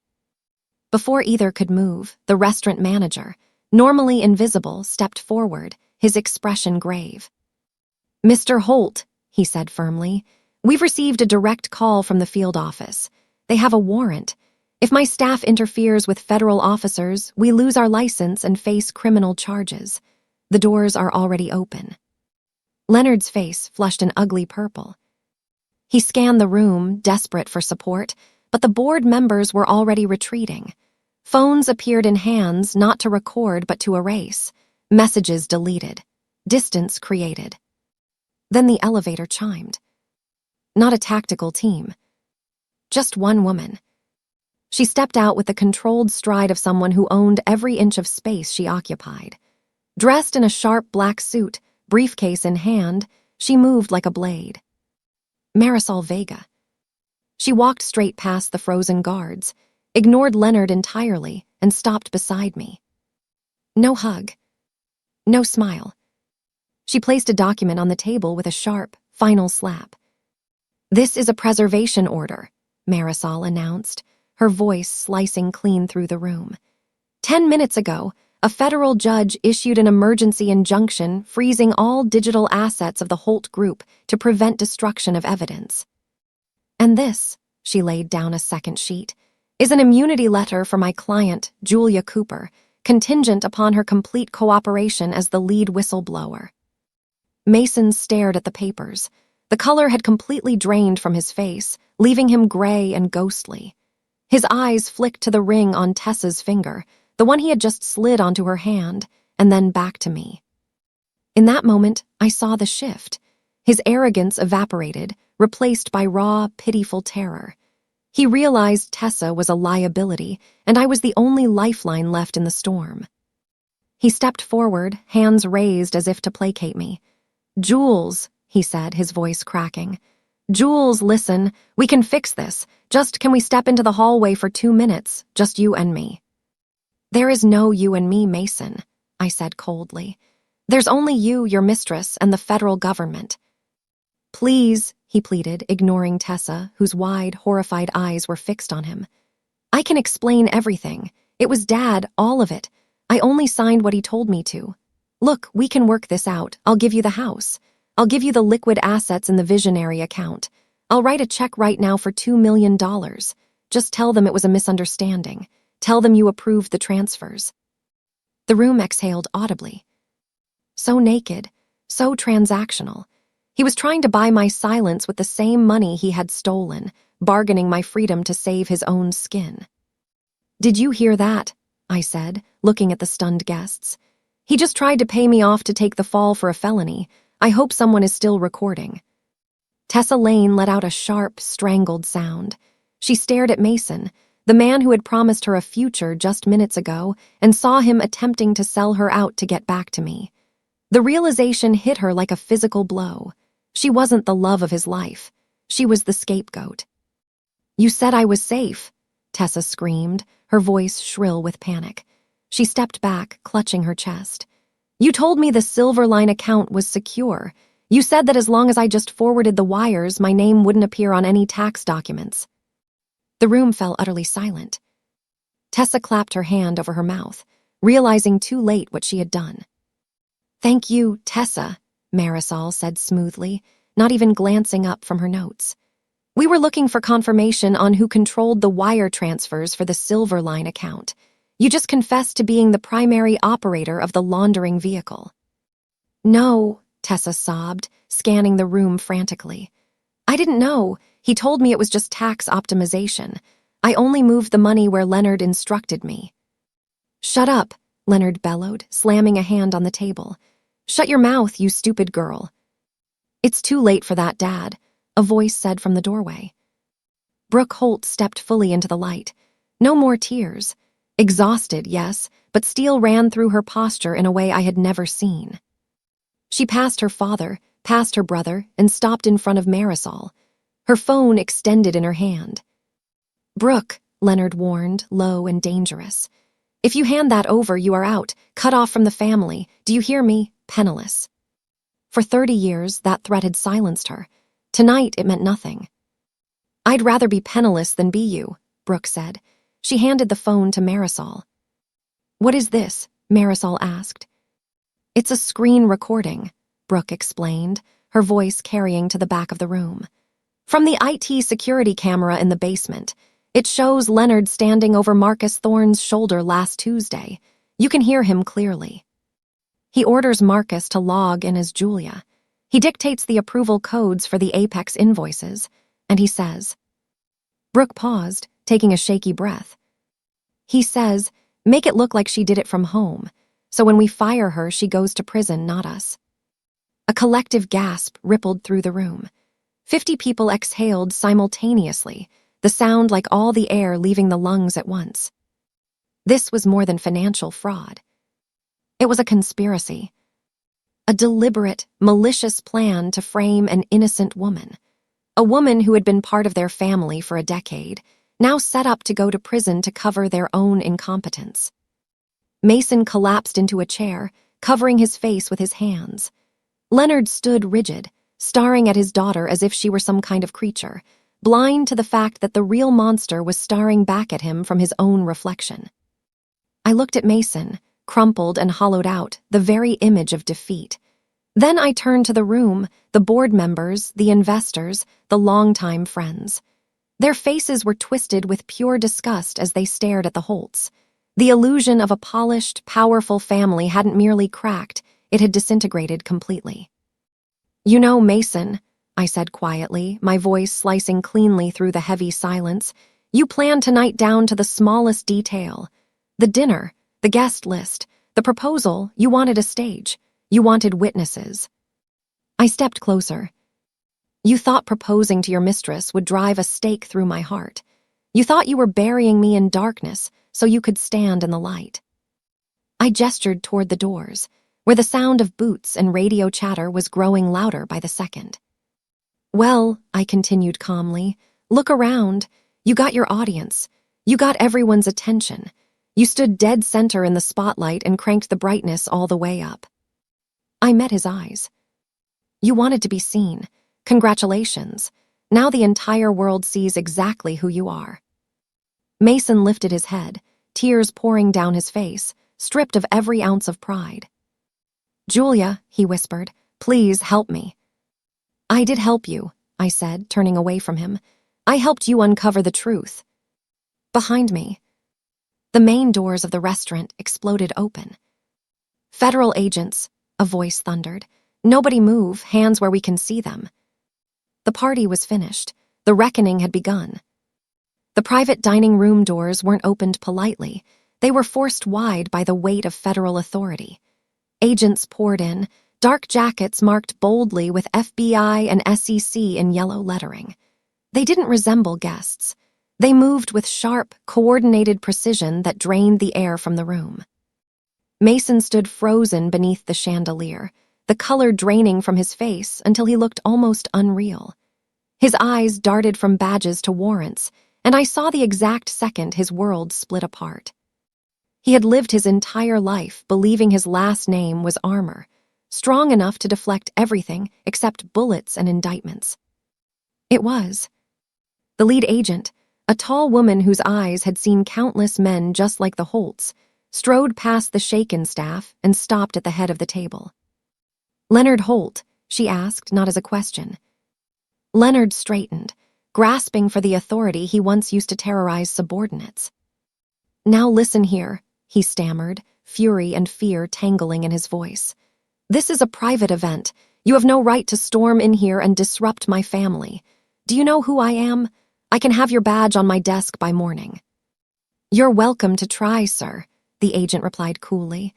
Before either could move, the restaurant manager, normally invisible, stepped forward, his expression grave. "Mr. Holt," he said firmly, "we've received a direct call from the field office. They have a warrant. If my staff interferes with federal officers, we lose our license and face criminal charges. The doors are already open." Leonard's face flushed an ugly purple. He scanned the room, desperate for support, but the board members were already retreating. Phones appeared in hands, not to record but to erase. Messages deleted. Distance created. Then the elevator chimed. Not a tactical team. Just one woman. She stepped out with the controlled stride of someone who owned every inch of space she occupied. Dressed in a sharp black suit, briefcase in hand, she moved like a blade. Marisol Vega. She walked straight past the frozen guards, ignored Leonard entirely, and stopped beside me. No hug. No smile. She placed a document on the table with a sharp, final slap. "This is a preservation order," Marisol announced, her voice slicing clean through the room. 10 minutes ago, a federal judge issued an emergency injunction freezing all digital assets of the Holt Group to prevent destruction of evidence. And this, she laid down a second sheet, is an immunity letter for my client, Julia Cooper, contingent upon her complete cooperation as the lead whistleblower. Mason stared at the papers. The color had completely drained from his face, leaving him gray and ghostly. His eyes flicked to the ring on Tessa's finger, the one he had just slid onto her hand, and then back to me. In that moment, I saw the shift. His arrogance evaporated, replaced by raw, pitiful terror. He realized Tessa was a liability, and I was the only lifeline left in the storm. He stepped forward, hands raised as if to placate me. "Jules," he said, his voice cracking. "Jules, listen, we can fix this. Just can we step into the hallway for 2 minutes, just you and me?" "There is no you and me, Mason," I said coldly. "There's only you, your mistress, and the federal government." "Please," he pleaded, ignoring Tessa, whose wide, horrified eyes were fixed on him. "I can explain everything. It was Dad, all of it. I only signed what he told me to. Look, we can work this out. I'll give you the house. I'll give you the liquid assets in the Visionary account. I'll write a check right now for $2 million. Just tell them it was a misunderstanding. Tell them you approved the transfers." The room exhaled audibly. So naked, so transactional. He was trying to buy my silence with the same money he had stolen, bargaining my freedom to save his own skin. "Did you hear that?" I said, looking at the stunned guests. "He just tried to pay me off to take the fall for a felony. I hope someone is still recording." Tessa Lane let out a sharp, strangled sound. She stared at Mason, the man who had promised her a future just minutes ago, and saw him attempting to sell her out to get back to me. The realization hit her like a physical blow. She wasn't the love of his life. She was the scapegoat. "You said I was safe," Tessa screamed, her voice shrill with panic. She stepped back, clutching her chest. "You told me the Silverline account was secure. You said that as long as I just forwarded the wires, my name wouldn't appear on any tax documents." The room fell utterly silent. Tessa clapped her hand over her mouth, realizing too late what she had done. "Thank you, Tessa," Marisol said smoothly, not even glancing up from her notes. "We were looking for confirmation on who controlled the wire transfers for the Silverline account. You just confessed to being the primary operator of the laundering vehicle." "No," Tessa sobbed, scanning the room frantically. "I didn't know. He told me it was just tax optimization. I only moved the money where Leonard instructed me." "Shut up," Leonard bellowed, slamming a hand on the table. "Shut your mouth, you stupid girl." "It's too late for that, Dad," a voice said from the doorway. Brooke Holt stepped fully into the light. No more tears. Exhausted, yes, but steel ran through her posture in a way I had never seen. She passed her father, past her brother, and stopped in front of Marisol, her phone extended in her hand. "Brooke," Leonard warned, low and dangerous. "If you hand that over, you are out, cut off from the family. Do you hear me? Penniless." For 30 years, that threat had silenced her. Tonight, it meant nothing. "I'd rather be penniless than be you," Brooke said. She handed the phone to Marisol. "What is this?" Marisol asked. "It's a screen recording," Brooke explained, her voice carrying to the back of the room. "From the IT security camera in the basement. It shows Leonard standing over Marcus Thorne's shoulder last Tuesday. You can hear him clearly. He orders Marcus to log in as Julia. He dictates the approval codes for the Apex invoices, and he says, Brooke paused, taking a shaky breath. He says, make it look like she did it from home, so when we fire her, she goes to prison, not us. A collective gasp rippled through the room. 50 people exhaled simultaneously, the sound like all the air leaving the lungs at once. This was more than financial fraud. It was a conspiracy. A deliberate, malicious plan to frame an innocent woman. A woman who had been part of their family for a decade, now set up to go to prison to cover their own incompetence. Mason collapsed into a chair, covering his face with his hands. Leonard stood rigid, staring at his daughter as if she were some kind of creature, blind to the fact that the real monster was staring back at him from his own reflection. I looked at Mason, crumpled and hollowed out, the very image of defeat. Then I turned to the room, the board members, the investors, the longtime friends. Their faces were twisted with pure disgust as they stared at the Holts. The illusion of a polished, powerful family hadn't merely cracked, it had disintegrated completely. You know, Mason, I said quietly, my voice slicing cleanly through the heavy silence, you planned tonight down to the smallest detail. The dinner, the guest list, the proposal, you wanted a stage. You wanted witnesses. I stepped closer. You thought proposing to your mistress would drive a stake through my heart. You thought you were burying me in darkness so you could stand in the light. I gestured toward the doors, where the sound of boots and radio chatter was growing louder by the second. Well, I continued calmly, look around. You got your audience. You got everyone's attention. You stood dead center in the spotlight and cranked the brightness all the way up. I met his eyes. You wanted to be seen. Congratulations. Now the entire world sees exactly who you are. Mason lifted his head, tears pouring down his face, stripped of every ounce of pride. Julia, he whispered, please help me. I did help you, I said, turning away from him. I helped you uncover the truth. Behind me, the main doors of the restaurant exploded open. Federal agents, a voice thundered. Nobody move, hands where we can see them. The party was finished. The reckoning had begun. The private dining room doors weren't opened politely. They were forced wide by the weight of federal authority. Agents poured in, dark jackets marked boldly with FBI and SEC in yellow lettering. They didn't resemble guests. They moved with sharp, coordinated precision that drained the air from the room. Mason stood frozen beneath the chandelier, the color draining from his face until he looked almost unreal. His eyes darted from badges to warrants, and I saw the exact second his world split apart. He had lived his entire life believing his last name was armor, strong enough to deflect everything except bullets and indictments. It was. The lead agent, a tall woman whose eyes had seen countless men just like the Holts, strode past the shaken staff and stopped at the head of the table. Leonard Holt, she asked, not as a question. Leonard straightened, grasping for the authority he once used to terrorize subordinates. Now listen here, he stammered, fury and fear tangling in his voice. This is a private event. You have no right to storm in here and disrupt my family. Do you know who I am? I can have your badge on my desk by morning. You're welcome to try, sir, the agent replied coolly,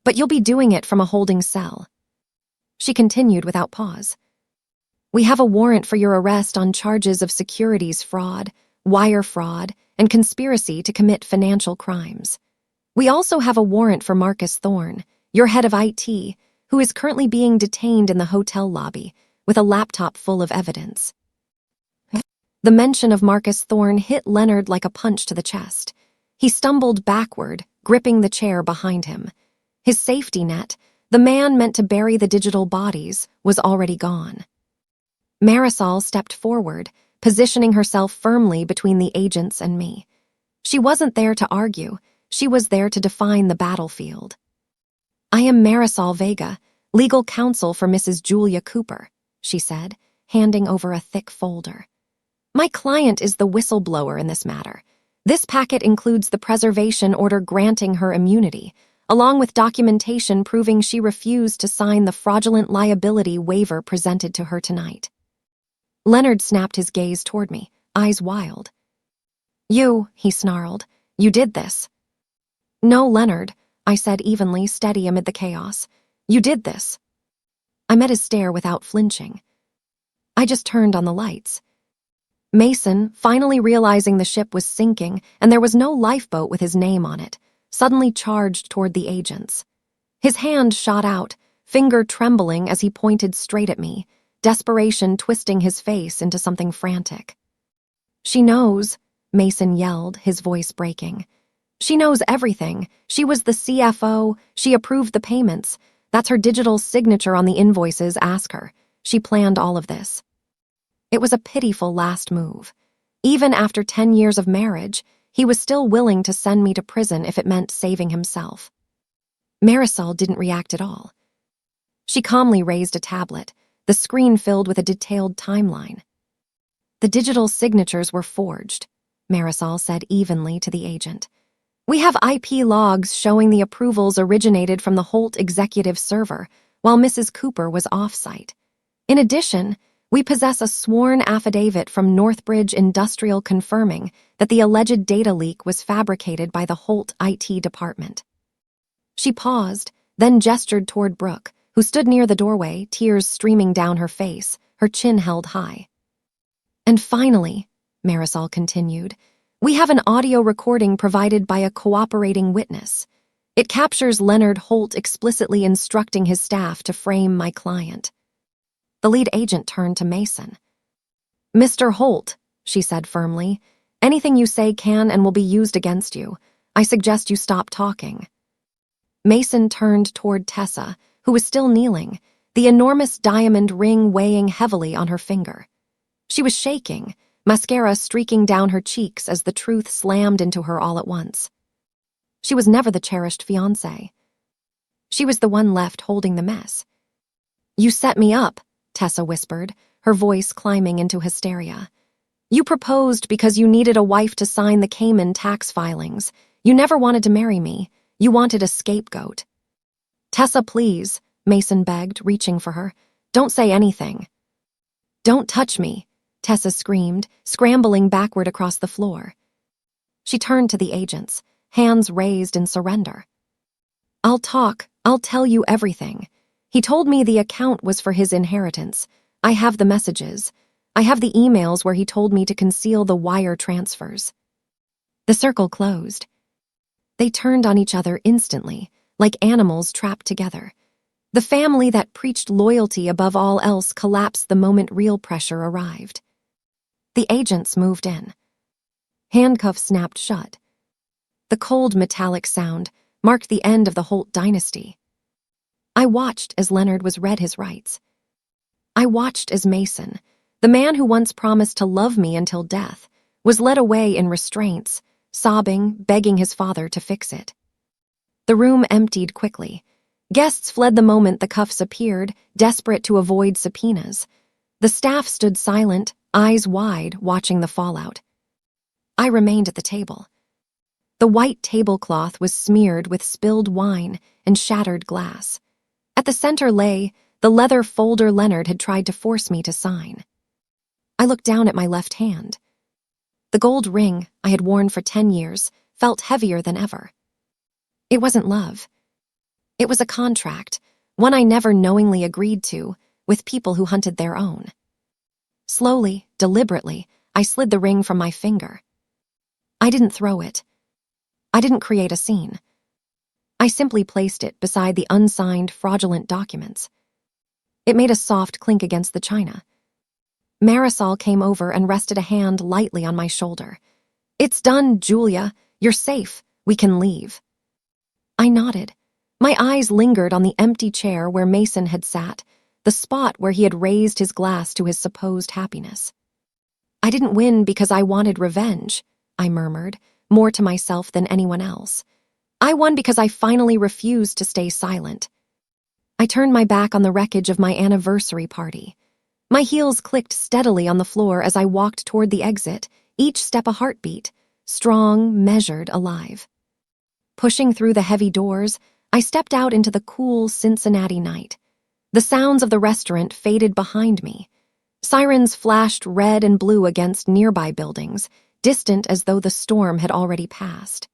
but you'll be doing it from a holding cell. She continued without pause. We have a warrant for your arrest on charges of securities fraud, wire fraud, and conspiracy to commit financial crimes. We also have a warrant for Marcus Thorne, your head of IT, who is currently being detained in the hotel lobby with a laptop full of evidence. The mention of Marcus Thorne hit Leonard like a punch to the chest. He stumbled backward, gripping the chair behind him. His safety net, the man meant to bury the digital bodies, was already gone. Marisol stepped forward, positioning herself firmly between the agents and me. She wasn't there to argue. She was there to define the battlefield. I am Marisol Vega, legal counsel for Mrs. Julia Cooper, she said, handing over a thick folder. My client is the whistleblower in this matter. This packet includes the preservation order granting her immunity, along with documentation proving she refused to sign the fraudulent liability waiver presented to her tonight. Leonard snapped his gaze toward me, eyes wild. You, he snarled. You did this. No, Leonard, I said evenly, steady amid the chaos. You did this. I met his stare without flinching. I just turned on the lights. Mason, finally realizing the ship was sinking and there was no lifeboat with his name on it, suddenly charged toward the agents. His hand shot out, finger trembling as he pointed straight at me, desperation twisting his face into something frantic. She knows, Mason yelled, his voice breaking. She knows everything. She was the CFO. She approved the payments. That's her digital signature on the invoices, ask her. She planned all of this. It was a pitiful last move. Even after 10 years of marriage, he was still willing to send me to prison if it meant saving himself. Marisol didn't react at all. She calmly raised a tablet, the screen filled with a detailed timeline. The digital signatures were forged, Marisol said evenly to the agent. We have IP logs showing the approvals originated from the Holt executive server, while Mrs. Cooper was off-site. In addition, we possess a sworn affidavit from Northbridge Industrial confirming that the alleged data leak was fabricated by the Holt IT department. She paused, then gestured toward Brooke, who stood near the doorway, tears streaming down her face, her chin held high. And finally, Marisol continued, we have an audio recording provided by a cooperating witness. It captures Leonard Holt explicitly instructing his staff to frame my client. The lead agent turned to Mason. Mr. Holt, she said firmly, anything you say can and will be used against you. I suggest you stop talking. Mason turned toward Tessa, who was still kneeling, the enormous diamond ring weighing heavily on her finger. She was shaking, mascara streaking down her cheeks as the truth slammed into her all at once. She was never the cherished fiancée. She was the one left holding the mess. You set me up, Tessa whispered, her voice climbing into hysteria. You proposed because you needed a wife to sign the Cayman tax filings. You never wanted to marry me. You wanted a scapegoat. Tessa, please, Mason begged, reaching for her. Don't say anything. Don't touch me, Tessa screamed, scrambling backward across the floor. She turned to the agents, hands raised in surrender. I'll talk. I'll tell you everything. He told me the account was for his inheritance. I have the messages. I have the emails where he told me to conceal the wire transfers. The circle closed. They turned on each other instantly, like animals trapped together. The family that preached loyalty above all else collapsed the moment real pressure arrived. The agents moved in. Handcuffs snapped shut. The cold metallic sound marked the end of the Holt dynasty. I watched as Leonard was read his rights. I watched as Mason, the man who once promised to love me until death, was led away in restraints, sobbing, begging his father to fix it. The room emptied quickly. Guests fled the moment the cuffs appeared, desperate to avoid subpoenas. The staff stood silent, eyes wide, watching the fallout. I remained at the table. The white tablecloth was smeared with spilled wine and shattered glass. At the center lay the leather folder Leonard had tried to force me to sign. I looked down at my left hand. The gold ring I had worn for 10 years felt heavier than ever. It wasn't love. It was a contract, one I never knowingly agreed to, with people who hunted their own. Slowly, deliberately, I slid the ring from my finger. I didn't throw it. I didn't create a scene. I simply placed it beside the unsigned, fraudulent documents. It made a soft clink against the china. Marisol came over and rested a hand lightly on my shoulder. It's done, Julia. You're safe. We can leave. I nodded. My eyes lingered on the empty chair where Mason had sat, the spot where he had raised his glass to his supposed happiness. I didn't win because I wanted revenge, I murmured, more to myself than anyone else. I won because I finally refused to stay silent. I turned my back on the wreckage of my anniversary party. My heels clicked steadily on the floor as I walked toward the exit, each step a heartbeat, strong, measured, alive. Pushing through the heavy doors, I stepped out into the cool Cincinnati night. The sounds of the restaurant faded behind me. Sirens flashed red and blue against nearby buildings, distant as though the storm had already passed.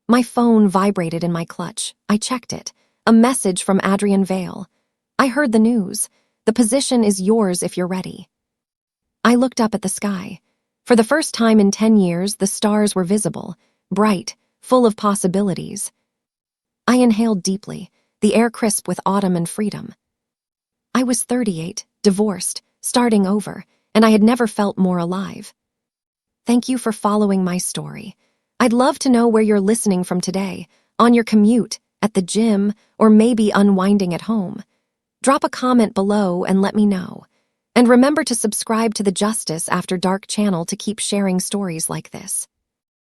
My phone vibrated in my clutch. I checked it. A message from Adrian Vale. I heard the news. The position is yours if you're ready. I looked up at the sky. For the first time in 10 years, the stars were visible, bright, full of possibilities. I inhaled deeply, the air crisp with autumn and freedom. I was 38, divorced, starting over, and I had never felt more alive. Thank you for following my story. I'd love to know where you're listening from today, on your commute, at the gym, or maybe unwinding at home. Drop a comment below and let me know. And remember to subscribe to the Justice After Dark channel to keep sharing stories like this.